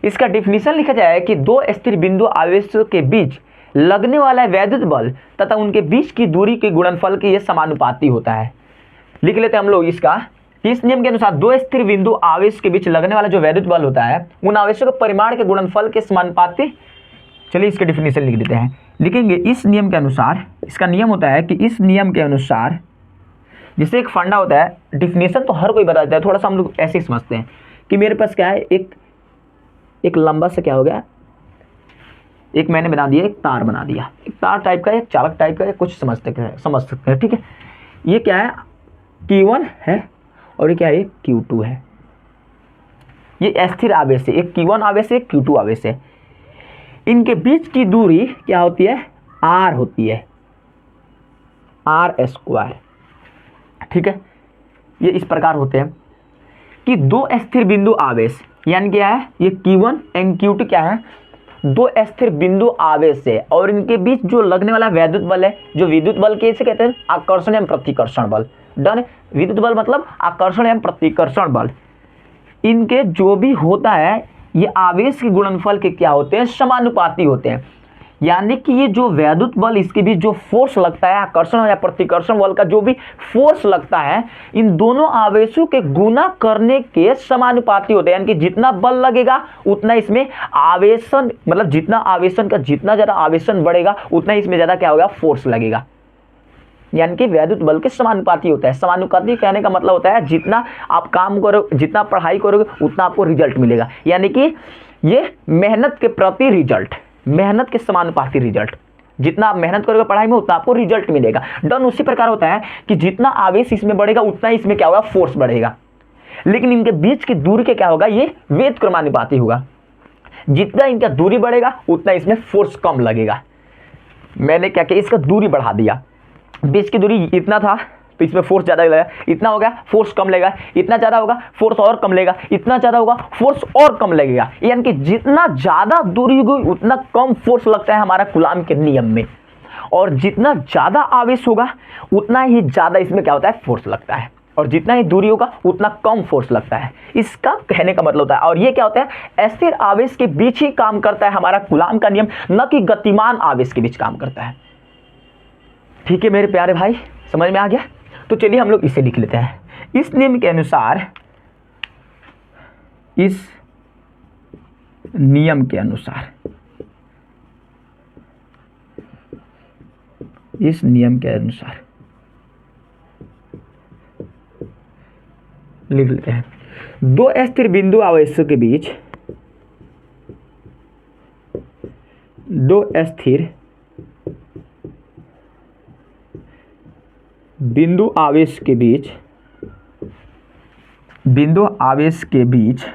इसका डिफिनीशन लिखा जाए कि दो स्थिर बिंदु आवेशों के बीच लगने वाला वैद्युत बल तथा उनके बीच की दूरी के गुणनफल के ये समानुपाती होता है। लिख लेते हैं हम लोग इसका कि इस नियम के अनुसार दो स्थिर बिंदु आवेश के बीच लगने वाला जो वैद्युत बल होता है उन आवेशों के परिमाण के गुणनफल के समानुपाती। चलिए इसके डिफिनीशन लिख देते हैं। लिखेंगे इस नियम के अनुसार, इसका नियम होता है कि इस नियम के अनुसार, जिससे एक फंडा होता है, डिफिनीशन तो हर कोई बता देता है, थोड़ा सा हम लोग ऐसे ही समझते हैं कि मेरे पास क्या है, एक लंबा सा क्या हो गया, एक मैंने बना दिया, एक तार बना दिया, एक तार टाइप का, एक चालक टाइप का, कुछ समझ सकते हैं, ठीक है। ये क्या है, Q1 है और ये क्या है, Q2 है। ये अस्थिर आवेश है, एक Q1 आवेश है, एक Q2 आवेश है। इनके बीच की दूरी क्या होती है, R होती है, R²। ठीक है, ये इस प्रकार होते हैं कि दो स्थिर बिंदु आवेश यानी क्या है, ये Q1 एंड Q2 क्या है, दो स्थिर बिंदु आवेश है और इनके बीच जो लगने वाला वैद्युत बल है, जो विद्युत बल के इसे कहते हैं आकर्षण एवं प्रतिकर्षण बल। डन। विद्युत बल मतलब आकर्षण एवं प्रतिकर्षण बल। इनके जो भी होता है ये आवेश के गुणनफल के क्या होते हैं, समानुपाती होते हैं। यानी कि ये जो वैद्युत बल, इसके बीच जो फोर्स लगता है, आकर्षण या प्रतिकर्षण बल का जो भी फोर्स लगता है, इन दोनों आवेशों के गुना करने के समानुपाती होते हैं। यानी कि जितना बल लगेगा उतना इसमें आवेशन, मतलब जितना आवेशन का जितना ज़्यादा आवेशन बढ़ेगा उतना इसमें ज़्यादा क्या होगा, फोर्स लगेगा। यानी कि वैद्युत बल के समानुपाती होता है। समानुपाती कहने का मतलब होता है जितना आप काम करोगे, जितना पढ़ाई करोगे उतना आपको रिजल्ट मिलेगा। यानी कि ये मेहनत के प्रति रिजल्ट, मेहनत के समानुपाती रिजल्ट, जितना आप मेहनत करोगे पढ़ाई में उतना आपको रिजल्ट मिलेगा। डन। उसी प्रकार होता है कि जितना आवेश इसमें बढ़ेगा उतना इसमें क्या होगा, फोर्स बढ़ेगा। लेकिन इनके बीच की दूरी के क्या होगा, ये व्युत्क्रमानुपाती होगा। जितना इनका दूरी बढ़ेगा उतना इसमें फोर्स कम लगेगा। मैंने क्या किया, इसका दूरी बढ़ा दिया, बीच की दूरी इतना था तो इसमें फोर्स ज़्यादा लगेगा, इतना हो गया फोर्स कम लगेगा, इतना ज़्यादा होगा फोर्स और कम लगेगा, इतना ज़्यादा होगा फोर्स और कम लगेगा। यानी कि जितना ज़्यादा दूरी होगी उतना कम फोर्स लगता है हमारा कूलाम के नियम में, और जितना ज़्यादा आवेश होगा उतना ही ज़्यादा इसमें क्या होता है, फोर्स लगता है, और जितना ही दूरी होगा उतना कम फोर्स लगता है। इसका कहने का मतलब होता है। और ये क्या होता है, स्थिर आवेश के बीच ही काम करता है हमारा कूलाम का नियम, न कि गतिमान आवेश के बीच काम करता है। ठीक है मेरे प्यारे भाई, समझ में आ गया? तो चलिए हम लोग इसे लिख लेते हैं। इस नियम के अनुसार, इस नियम के अनुसार, इस नियम के अनुसार लिख लेते हैं, दो स्थिर बिंदु आवेशों के बीच, दो स्थिर बिंदु आवेश के बीच, बिंदु आवेश के बीच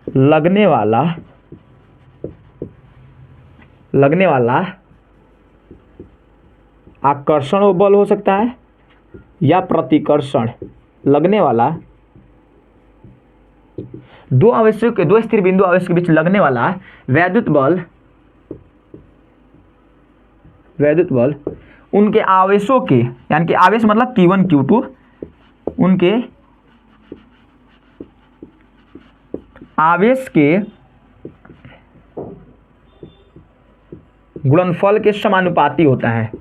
लगने वाला आकर्षण बल हो सकता है या प्रतिकर्षण, लगने वाला दो आवेशों के, दो स्थिर बिंदु आवेश के बीच लगने वाला वैद्युत बल उनके आवेशों के, यानी कि आवेश मतलब Q1 Q2, उनके आवेश के गुणनफल के समानुपाती होता है,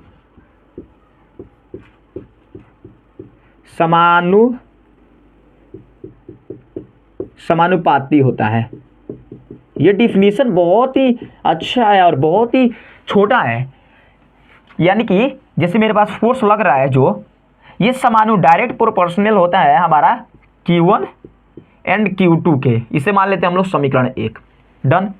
समानुपाती होता है। ये डिफिनीशन बहुत ही अच्छा है और बहुत ही छोटा है। यानी कि जैसे मेरे पास फोर्स लग रहा है जो, ये डायरेक्ट प्रोपोर्शनल होता है हमारा Q1 एंड Q2 के। इसे मान लेते हैं हम लोग समीकरण 1। डन।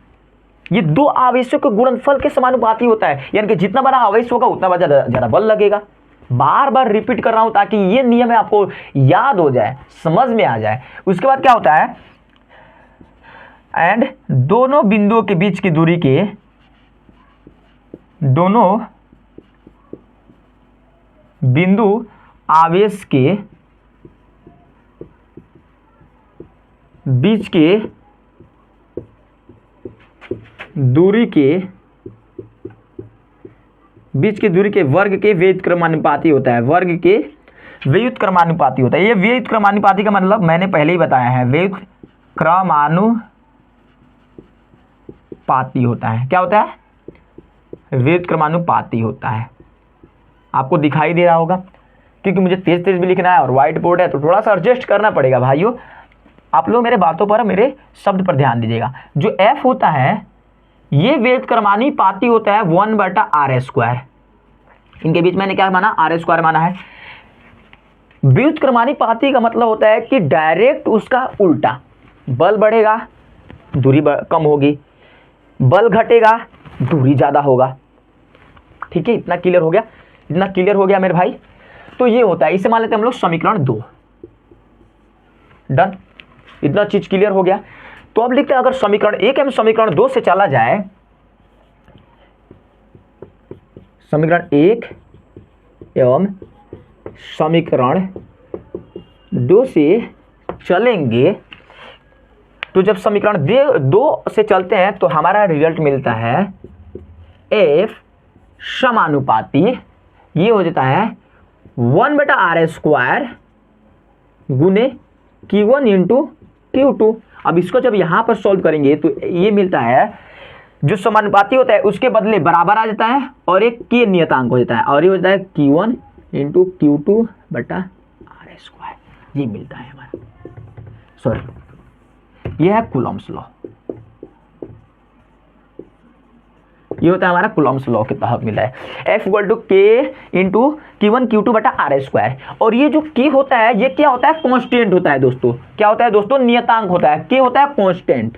ये दो आवेशों के गुणनफल के समानुपाती होता है, यानी कि जितना बड़ा आवेश होगा उतना ज़्यादा बल लगेगा। बार बार रिपीट कर रहा हूं ताकि ये नियम है आपको याद हो जाए, समझ में आ जाए। उसके बाद क्या होता है, एंड दोनों बिंदुओं के बीच की दूरी के, दोनों बिंदु आवेश के बीच के दूरी के वर्ग के व्युत्क्रमानुपाती होता है। वर्ग के व्युत्क्रमानुपाती होता है। ये व्युत्क्रमानुपाती का मतलब मैंने पहले ही बताया है, व्युत्क्रमानुपाती होता है। क्या होता है? व्युत्क्रमानुपाती होता है। आपको दिखाई दे रहा होगा, क्योंकि मुझे तेज तेज भी लिखना है और व्हाइट बोर्ड है तो थोड़ा सा एडजस्ट करना पड़ेगा भाइयों। आप लोग मेरे बातों पर, मेरे शब्द पर ध्यान दीजिएगा। जो F होता है ये व्युत्क्रमानुपाती होता है 1/r²। इनके बीच मैंने क्या माना? r² माना है। व्युत्क्रमानुपाती का मतलब होता है कि डायरेक्ट उसका उल्टा, बल बढ़ेगा दूरी कम होगी, बल घटेगा दूरी ज्यादा होगा। ठीक है, इतना क्लियर हो गया? इतना क्लियर हो गया मेरे भाई? तो ये होता है, इसे मान लेते हैं हम लोग समीकरण 2। डन, इतना चीज क्लियर हो गया। तो अब लिखते हैं, अगर समीकरण 1 एवं समीकरण 2 से चला जाए, समीकरण 1 एवं समीकरण 2 से चलेंगे, तो जब समीकरण 2 से चलते हैं तो हमारा रिजल्ट मिलता है F समानुपाती, ये हो जाता है 1/r² गुने Q1 इंटू Q2। अब इसको जब यहां पर सॉल्व करेंगे तो ये मिलता है, जो समानुपाती होता है उसके बदले बराबर आ जाता है और एक के नियतांक हो जाता है, और ये हो जाता है Q1 इंटू Q2/r²। ये मिलता है हमारा, सॉरी, ये है कूलॉम्स लॉ। ये होता है हमारा कूलॉम्स लॉ के तहत मिला है। F = K into Q1 Q2/r²। और ये जो K होता है ये क्या होता है? कांस्टेंट होता है दोस्तों। क्या होता है दोस्तों? नियतांक होता है। K होता है कांस्टेंट।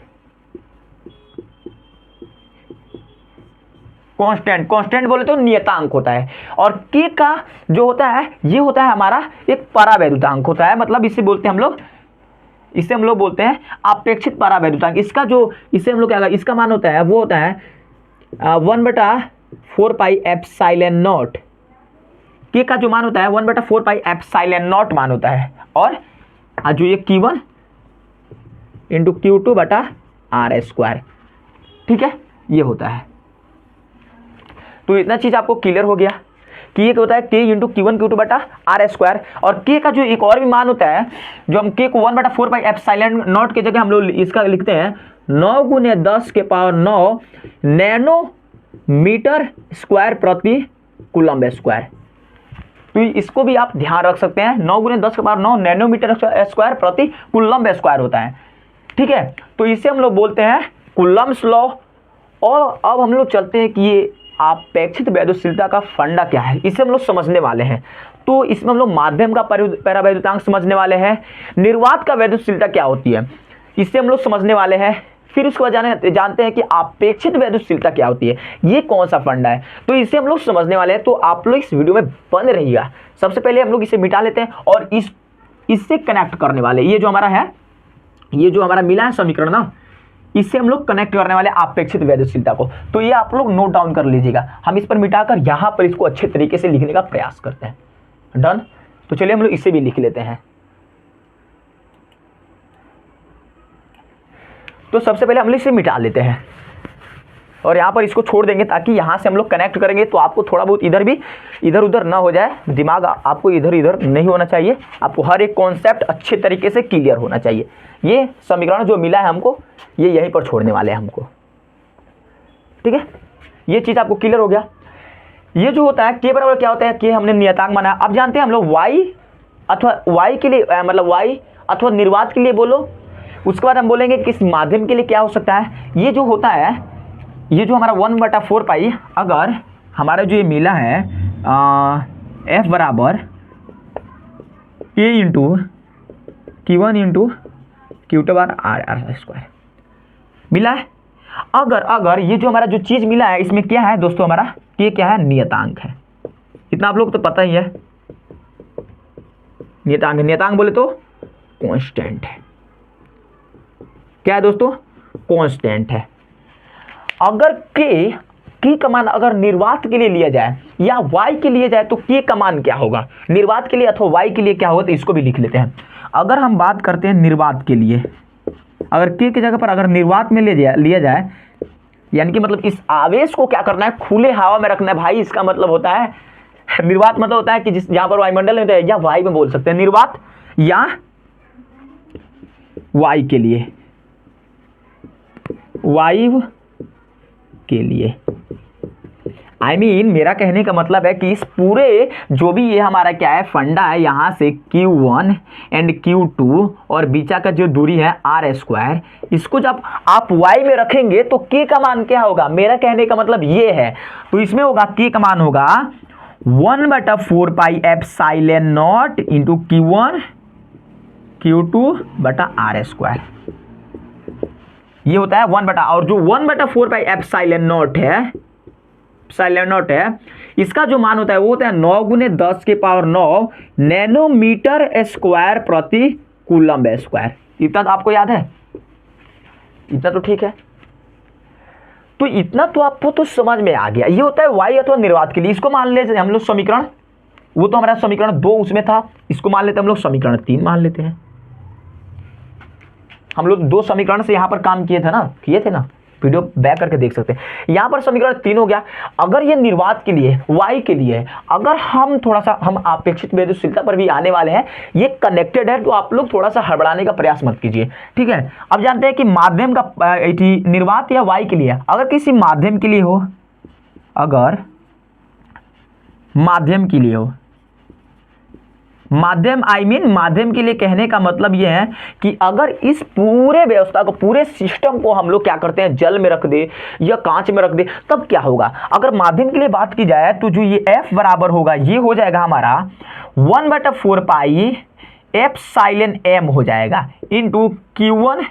कांस्टेंट बोले तो नियतांक होता है। और K का जो होता है ये होता है हमारा एक परावैद्युतांक होता है। मतलब इसे बोलते हैं हम लोग, इसे हम लोग बोलते हैं अपेक्षित परावैद्युतांक। इसका जो, इसे हम लोग क्या, इसका मान होता है वो होता है 1/4πε0। K का जो मान होता है 1/4πε0 मान होता है। और जो ये Q1 इंटू Q2/r², ठीक है, ये होता है। तो इतना चीज आपको क्लियर हो गया कि ये होता है K इंटू Q1 Q2/r²। और K का जो एक और भी मान होता है, जो हम K को 1/4πε0 के जगह हम लोग इसका लिखते हैं 9 × 10⁹ नैनोमीटर स्क्वायर प्रति कूलम्ब स्क्वायर। तो इसको भी आप ध्यान रख सकते हैं, 9 × 10⁹ नैनोमीटर स्क्वायर प्रति कूलम्ब स्क्वायर होता है। ठीक है, तो इसे हम लोग बोलते हैं कूलम्स लॉ। और अब हम लोग चलते हैं कि ये अपेक्षित वैद्युतशीलता का फंडा क्या है, इसे हम लोग समझने वाले हैं। तो इसमें हम लोग माध्यम का परावैद्युतांक समझने वाले हैं, निर्वात का वैद्युतशीलता क्या होती है इसे हम लोग समझने वाले हैं, फिर उसके बाद जानते हैं कि अपेक्षित वैद्युतशीलता क्या होती है, ये कौन सा फंडा है, तो इसे हम लोग समझने वाले हैं। तो आप लोग इस वीडियो में बने रहिएगा। सबसे पहले हम लोग इसे मिटा लेते हैं और इससे कनेक्ट करने वाले, ये जो हमारा है, ये जो हमारा मिला है समीकरण ना, इससे हम लोग कनेक्ट करने वाले अपेक्षित वैद्युतशीलता को। तो ये आप लोग नोट डाउन कर लीजिएगा। हम इस पर मिटाकर यहाँ पर इसको अच्छे तरीके से लिखने का प्रयास करते हैं। डन। तो चलिए हम लोग इसे भी लिख लेते हैं। तो सबसे पहले हम लोग इसे मिटा लेते हैं और यहाँ पर इसको छोड़ देंगे, ताकि यहाँ से हम लोग कनेक्ट करेंगे तो आपको थोड़ा बहुत इधर उधर ना हो जाए, दिमाग आपको इधर इधर नहीं होना चाहिए, आपको हर एक कॉन्सेप्ट अच्छे तरीके से क्लियर होना चाहिए। ये समीकरण जो मिला है हमको, ये यहीं पर छोड़ने वाले हैं हमको। ठीक है, ये चीज़ आपको क्लियर हो गया। ये जो होता है के बराबर क्या होता है, के हमने नियतांक माना। अब जानते हैं हम लोग y के लिए, मतलब y अथवा निर्वात के लिए बोलो, उसके बाद हम बोलेंगे किस माध्यम के लिए क्या हो सकता है। ये जो होता है, ये जो हमारा 1/4π, अगर हमारा जो ये मिला है F बराबर K into Q1 into Q2/r² मिला है। अगर ये जो हमारा जो चीज़ मिला है इसमें क्या है दोस्तों, हमारा ये क्या है, नियतांक है। इतना आप लोग तो पता ही है, नियतांक बोले तो कांस्टेंट है। क्या है दोस्तों, कांस्टेंट है। अगर की का मान अगर निर्वात के लिए लिया जाए या वाई के लिए जाए तो के का मान क्या होगा, निर्वात के लिए अथवा वाई के लिए क्या होगा, तो इसको भी लिख लेते हैं। अगर हम बात करते हैं निर्वात के लिए, अगर के की जगह पर अगर निर्वात में लिया जाए, यानी कि मतलब इस आवेश को क्या करना है, खुले हवा में रखना है भाई। इसका मतलब होता है निर्वात मतलब होता है कि जिस जहां पर वायुमंडल में या वायु में बोल सकते हैं, निर्वात या वायु के लिए, वायु के लिए मेरा कहने का मतलब है कि इस पूरे जो भी ये हमारा क्या है फंडा है, यहाँ से Q1 एंड Q2 और बीचा का जो दूरी है R², इसको जब आप y में रखेंगे तो k का मान क्या होगा, मेरा कहने का मतलब ये है। तो इसमें होगा k का मान होगा 1/4 pi epsilon not into Q1 Q2 बटा R²। ये होता है 1 बटा, और जो 1/4 पाई एप्सिलॉन नॉट है, इसका जो मान होता है वो होता है 9 × 10⁻⁹ नैनोमीटर स्क्वायर प्रति कूलम्ब स्क्वायर। इतना तो आपको याद है, इतना तो ठीक है। तो इतना तो आपको तो समझ में आ गया। ये होता है वायु अथवा निर्वात के लिए। इसको मान लेते हम लोग समीकरण, वो तो हमारा समीकरण 2 उसमें था, इसको मान लेते हम लोग समीकरण 3 मान लेते हैं। हम लोग 2 समीकरण से यहाँ पर काम किए थे ना, वीडियो बैक करके देख सकते हैं। यहाँ पर समीकरण 3 हो गया। अगर ये निर्वात के लिए, वायु के लिए, अगर हम थोड़ा सा हम अपेक्षित विद्युतशीलता पर भी आने वाले हैं, ये कनेक्टेड है, तो आप लोग थोड़ा सा हड़बड़ाने का प्रयास मत कीजिए, ठीक है। अब जानते हैं कि माध्यम का निर्वात या वायु के लिए, अगर किसी माध्यम के लिए हो, अगर माध्यम के लिए हो, माध्यम माध्यम के लिए कहने का मतलब यह है कि अगर इस पूरे व्यवस्था को, पूरे सिस्टम को हम लोग क्या करते हैं, जल में रख दे या कांच में रख दे, तब क्या होगा। अगर माध्यम के लिए बात की जाए तो जो ये F बराबर होगा, ये हो जाएगा हमारा 1/4 पाई एप्सिलॉन m हो जाएगा इंटू Q1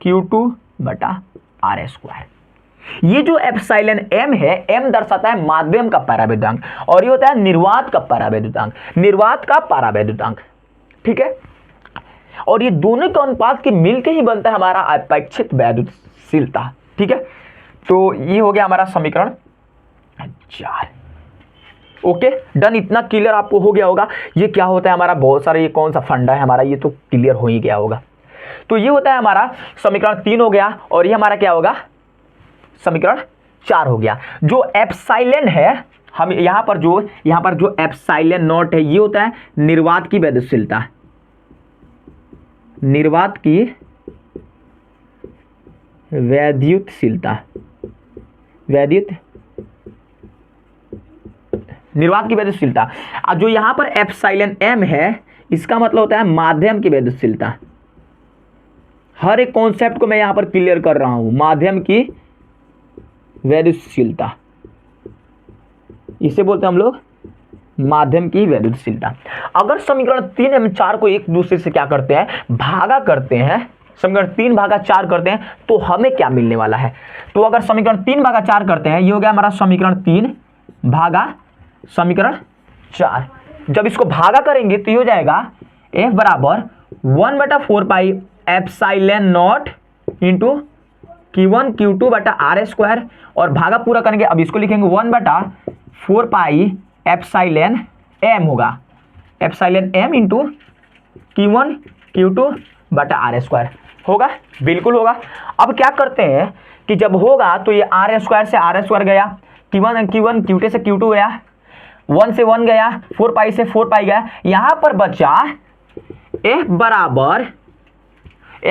Q2 बटा R²। ये जो एप्सिलॉन m है, m दर्शाता है माध्यम का परावैद्युतांक, और ये होता है निर्वात का परावैद्युतांक, निर्वात का परावैद्युतांक, ठीक है। और ये दोनों के अनुपात के मिलके ही बनता है हमारा अपेक्षित वैद्युतशीलता, ठीक है। तो ये हो गया हमारा समीकरण 4। ओके डन, इतना क्लियर आपको हो गया होगा। ये क्या होता है हमारा, बहुत सारा ये कौन सा फंडा है हमारा, ये तो क्लियर हो ही गया होगा। तो ये होता है हमारा समीकरण 3 हो गया, और ये हमारा क्या होगा, समीकरण 4 हो गया। जो एप्सिलॉन है, हम यहां पर जो एप्सिलॉन नॉट है, ये होता है निर्वात की वैद्युतशीलता, निर्वात की वैद्युतशीलता, निर्वात की वैद्युतशीलता। और जो यहां पर एप्सिलॉन m है, इसका मतलब होता है माध्यम की वैद्युतशीलता। हर एक कॉन्सेप्ट को मैं यहां पर क्लियर कर रहा हूं, माध्यम की वैद्युतशीलता, इसे बोलते हैं हम लोग माध्यम की वैद्युतशीलता। अगर समीकरण 3 एवं 4 को एक दूसरे से क्या करते हैं, भागा करते हैं, समीकरण 3 भागा 4 करते हैं, तो हमें क्या मिलने वाला है। तो अगर समीकरण 3 भागा 4 करते हैं, ये हो गया हमारा समीकरण 3 भागा समीकरण 4। जब इसको भागा करेंगे तो ये हो जाएगा F बराबर 1/4 pi epsilon not into Q1 Q2 बटा R², और भागा पूरा करेंगे, अब इसको लिखेंगे 1/4 पाई एप्सिलॉन m होगा, epsilon m into Q1 Q2 बटा R² होगा, बिल्कुल होगा। अब क्या करते हैं कि जब होगा तो ये R² से R² गया, Q1 Q2 से Q2 गया, 1 से 1 गया, 4 पाई से 4 पाई गया, यहां पर बचा F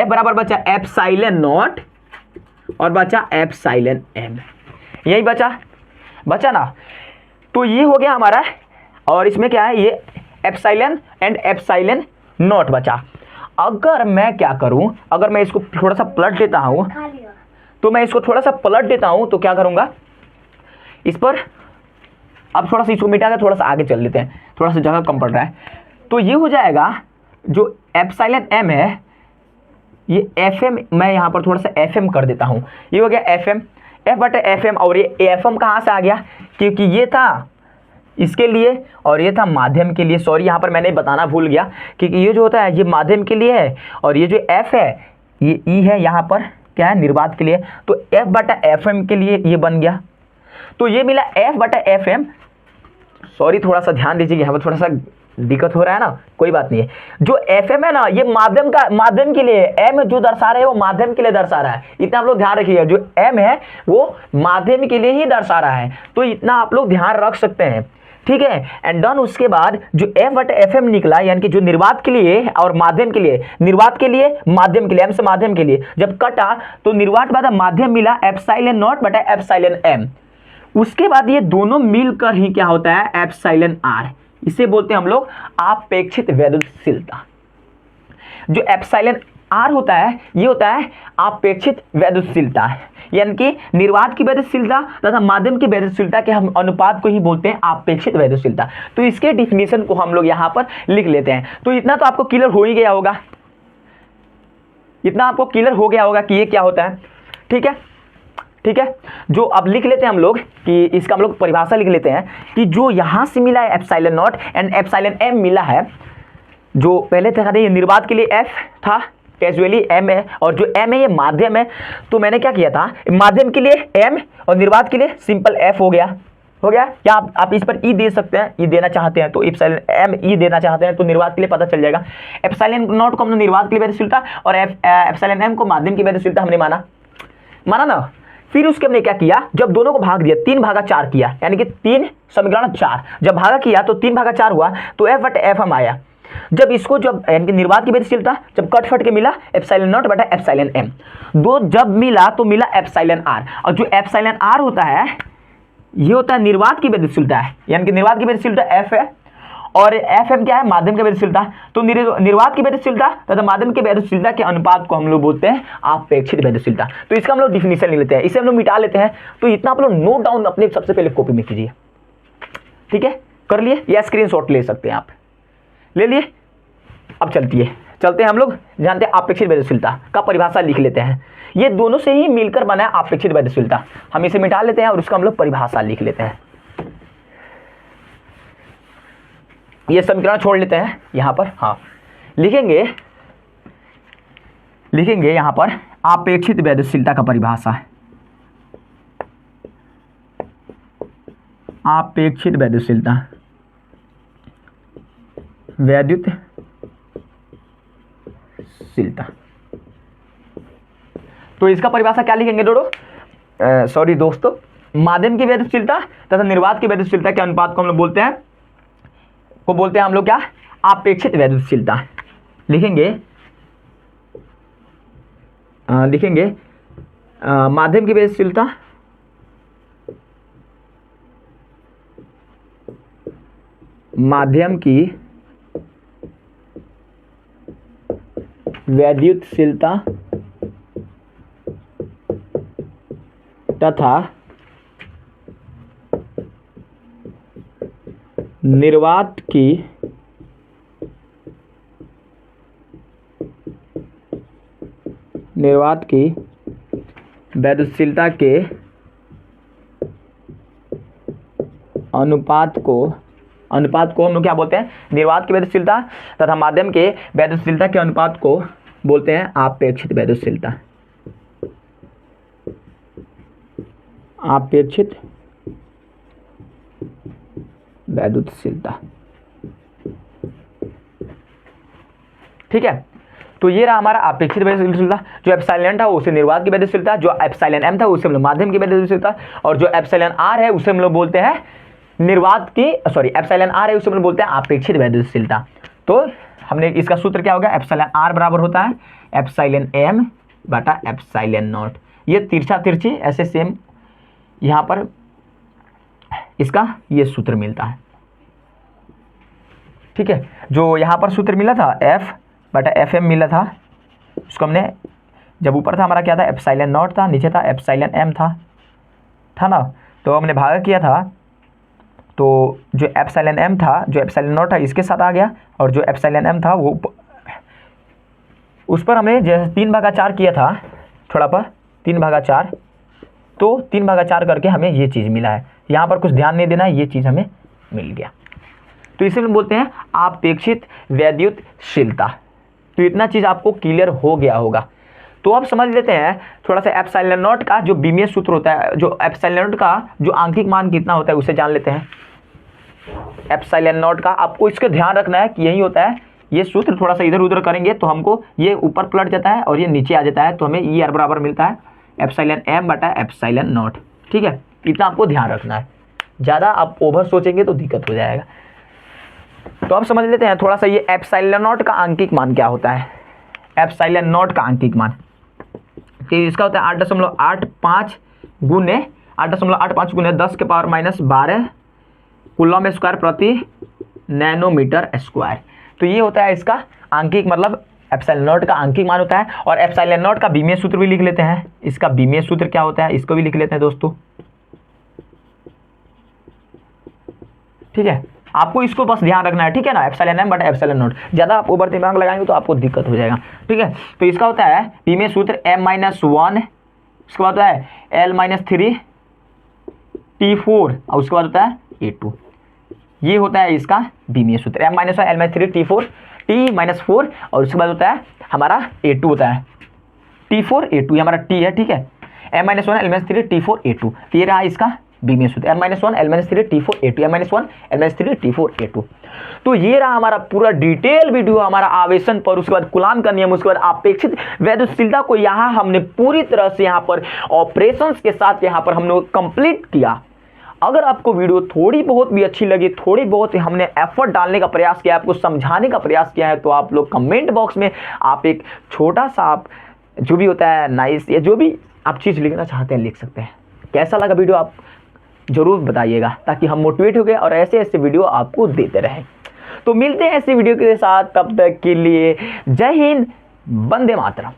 बराबर बचा एप्सिलॉन नॉट और बचा एप्सिलॉन m, यही बचा ना। तो ये हो गया हमारा, और इसमें क्या है, ये एप्सिलॉन एंड एप्सिलॉन नॉट बचा। अगर मैं क्या करूं, अगर मैं इसको थोड़ा सा पलट देता हूं, तो क्या करूंगा, इस पर अब थोड़ा सा इसको मिटा के थोड़ा सा आगे चल लेते हैं, थोड़ा सा जगह कम पड़ रहा है। तो ये हो जाएगा जो एप्सिलॉन m है, ये FM, मैं यहाँ पर थोड़ा सा FM कर देता हूँ, ये हो गया FM, F/FM, और ये FM कहाँ से आ गया, क्योंकि ये था इसके लिए और ये था माध्यम के लिए। सॉरी, यहाँ पर मैंने बताना भूल गया, क्योंकि ये जो होता है ये माध्यम के लिए है, और ये जो F है ये E है, यहाँ पर क्या है, निर्वात के लिए। तो F/FM के लिए ये बन गया। तो ये मिला एफ बटा एफ एम। सॉरी थोड़ा सा ध्यान दीजिए, यहाँ पर थोड़ा सा दिक्कत हो रहा है ना, कोई बात नहीं है। जो एफ एम है ना ये माध्यम के लिए, एम जो दर्शा रहा है वो माध्यम के लिए दर्शा रहा है, इतना आप लोग ध्यान रखिएगा। जो एम है वो माध्यम के लिए ही दर्शा रहा है, तो इतना आप लोग ध्यान रख सकते हैं, ठीक है। And done. उसके बाद जो एफ बटा एफ एम निकला, यानी कि जो निर्वात के लिए और माध्यम के लिए, निर्वात के लिए माध्यम के लिए, एम से माध्यम के लिए जब कटा तो निर्वात बटा माध्यम मिला एप्सिलॉन नॉट बटा एप्सिलॉन एम। उसके बाद ये दोनों मिलकर ही क्या होता है, एप्सिलॉन आर। इसे बोलते हैं हम लोग आपेक्षित वैद्युतशीलता। जो एप्सिलॉन आर होता है ये होता है आपेक्षित वैद्युतशीलता, यानी कि निर्वात की वैद्युतशीलता तथा माध्यम की वैद्युतशीलता के हम अनुपात को ही बोलते हैं आपेक्षित वैद्युतशीलता। तो इसके डिफिनीशन को हम लोग यहाँ पर लिख लेते हैं। तो इतना तो आपको क्लियर हो ही गया होगा, इतना आपको क्लियर हो गया होगा कि ये क्या होता है, ठीक है, ठीक है। जो अब लिख लेते हैं हम लोग कि इसका हम लोग परिभाषा लिख लेते हैं कि जो यहाँ से मिला है epsilon naught and epsilon M मिला है, जो पहले था ये निर्वात के लिए एफ था, कैजुअली एम है, और जो एम है ये माध्यम है। तो मैंने क्या किया था, माध्यम के लिए एम और निर्वात के लिए सिंपल एफ हो गया, या आप इस पर ई दे सकते हैं, ई देना चाहते हैं तो एप्सिलॉन एम ई देना चाहते हैं तो निर्वात के लिए पता चल जाएगा। एप्सिलॉन नॉट को हमने निर्वात के लिए वैद्युतशीलता और एप्सिलॉन एम को माध्यम की वैद्युतशीलता हमने माना ना। फिर उसके हमने क्या किया, जब दोनों को भाग दिया 3/4 किया, यानी कि 3 समीकरण 4 जब भागा किया तो 3/4 हुआ, तो एफ बटा एफ एम आया। जब इसको यानी कि निर्वात की वैद्युतशीलता जब कट फट के मिला एप्सिलॉन नॉट बटा एप्सिलॉन एम, दो जब मिला तो मिला एप्सिलॉन आर। और जो एप्सिलॉन आर होता है ये होता है निर्वात की वैद्युतशीलता है, यानी कि निर्वात की वैद्युतशीलता एफ है और एफ एम क्या है, माध्यम की वैद्युतशीलता। तो निर्वात की वैद्युतशीलता तथा माध्यम की वैद्युतशीलता के अनुपात को हम लोग बोलते हैं आपेक्षित वैद्युतशीलता। तो इसका हम लोग डिफिनीशन ले लेते हैं, इसे हम लोग मिटा लेते हैं। तो इतना आप लोग नोट डाउन अपने सबसे पहले कॉपी में कीजिए, ठीक है, कर लिए, या स्क्रीनशॉट ले सकते हैं आप, ले लिए। अब चलते हैं हम लोग जानते हैं आपेक्षित वैद्युतशीलता का परिभाषा लिख लेते हैं। ये दोनों से ही मिलकर बना है आपेक्षित वैद्युतशीलता। हम इसे मिटा लेते हैं और उसका हम लोग परिभाषा लिख लेते हैं। ये समीकरण छोड़ लेते हैं यहाँ पर, हाँ लिखेंगे यहाँ पर आपेक्षित वैद्युतशीलता का परिभाषा है। आपेक्षित वैद्युतशीलता, वैद्युतशीलता। तो इसका परिभाषा क्या लिखेंगे दोस्तों, माध्यम की वैद्युतशीलता तथा निर्वात की वैद्युतशीलता के अनुपात को हम लोग बोलते हैं हम लोग क्या, आपेक्षित वैद्युतशीलता। लिखेंगे माध्यम की वैद्युतशीलता तथा निर्वात की वैद्युतशीलता के अनुपात को हम लोग क्या बोलते हैं, निर्वात की वैद्युतशीलता तथा माध्यम के वैद्युतशीलता के अनुपात को बोलते हैं आपेक्षित वैद्युतशीलता। आपेक्षित वैद्युतशीलता, ठीक है। तो ये रहा हमारा अपेक्षित वैद्युतशीलता। जो एप्सिलॉन था उसे निर्वात की वैद्युतशीलता, जो एप्सिलॉन एम था उसे हम लोग माध्यम की वैद्युतशीलता, और जो एप्सिलॉन आर है उसे हम लोग बोलते हैं एप्सिलॉन आर है उसे हम लोग बोलते हैं अपेक्षित वैद्युतशीलता। तो हमने इसका सूत्र क्या होगा, एप्सिलॉन आर बराबर होता है एप्सिलॉन एम बटा एप्सिलॉन नॉट। ये तिरछी ऐसे सेम यहाँ पर इसका ये सूत्र मिलता है, ठीक है। जो यहाँ पर सूत्र मिला था एफ बटा एफ एम मिला था, उसको हमने जब ऊपर था हमारा क्या था, एप्सिलॉन नॉट था, नीचे था एप्सिलॉन एम था ना। तो हमने भागा किया था, तो जो एप्सिलॉन एम था, जो एप्सिलॉन नॉट था इसके साथ आ गया, और जो एप्सिलॉन एम था वो उस पर हमने जैसे 3/4 किया था, थोड़ा पर 3/4, तो 3/4 करके हमें ये चीज़ मिला है। यहाँ पर कुछ ध्यान नहीं देना है, ये चीज़ हमें मिल गया। तो इसे हम बोलते हैं आपेक्षित वैद्युतशीलता। तो इतना चीज़ आपको क्लियर हो गया होगा। तो अब समझ लेते हैं थोड़ा सा एप्सिलॉन नॉट का जो बीमीय सूत्र होता है, जो एप्सिलॉन नॉट का जो आंशिक मान कितना होता है उसे जान लेते हैं। एप्सिलॉन नॉट का आपको इसका ध्यान रखना है कि यही होता है, ये सूत्र थोड़ा सा इधर उधर करेंगे तो हमको ये ऊपर पलट जाता है और ये नीचे आ जाता है, तो हमें ई आर बराबर मिलता है एप्सिलॉन एम बटा एप्सिलॉन नॉट। ठीक है, इतना आपको ध्यान रखना है, ज़्यादा आप ओवर सोचेंगे तो दिक्कत हो जाएगा। तो अब समझ लेते हैं थोड़ा सा ये एप्सिलॉन नॉट का आंशिक मान क्या होता है। एप्सिलॉन नॉट का आंशिक मान कि इसका होता है 8.85 गुने 8.85 गुने 10 के पावर -12 कूलम स्क्वायर प्रति नैनोमीटर स्क्वायर। तो ये होता है इसका आंशिक, मतलब एप्सिलॉन नॉट का आंशिक मान होता है। और एप्सिलॉन नॉट का बीमीय सूत्र भी लिख लेते हैं, इसका बीमीय सूत्र क्या होता है इसको भी लिख लेते हैं दोस्तों। ठीक है, आपको इसको बस ध्यान रखना है, ठीक है ना, एप्सिलॉन एम बटा एप्सिलॉन नॉट। ज़्यादा आप ओवर दिमाग लगाएंगे तो आपको दिक्कत हो जाएगा। ठीक है, तो इसका होता है बीमीय सूत्र m-1, उसके बाद होता है L-3 T4 और उसके बाद होता है A2। ये होता है इसका बीमीय सूत्र m-1 L-3 T4 T-4 और उसके बाद होता है हमारा A2 होता है T4 A2, ये हमारा T है। ठीक है, m-1 L-3 T4 A2, ये रहा इसका बीमीय सूत्र m-1 L-3 T4 A2, m-1 L-3 T4 A2। तो ये रहा हमारा पूरा डिटेल वीडियो हमारा आवेशन पर, उसके बाद कूलाम का नियम, उसके बाद अपेक्षित वैद्युतशीलता को यहाँ हमने पूरी तरह से यहाँ पर ऑपरेशंस के साथ यहाँ पर हमने कंप्लीट किया। अगर आपको वीडियो थोड़ी बहुत भी अच्छी लगी, थोड़ी बहुत हमने एफर्ट डालने का प्रयास किया, आपको समझाने का प्रयास किया है, तो आप लोग कमेंट बॉक्स में आप एक छोटा सा आप जो भी होता है नाइस या जो भी आप चीज़ लिखना चाहते हैं लिख सकते हैं। कैसा लगा वीडियो आप जरूर बताइएगा, ताकि हम मोटिवेट हो गए और ऐसे ऐसे वीडियो आपको देते रहें। तो मिलते हैं ऐसे वीडियो के साथ, तब तक के लिए जय हिंद, वंदे मातरम।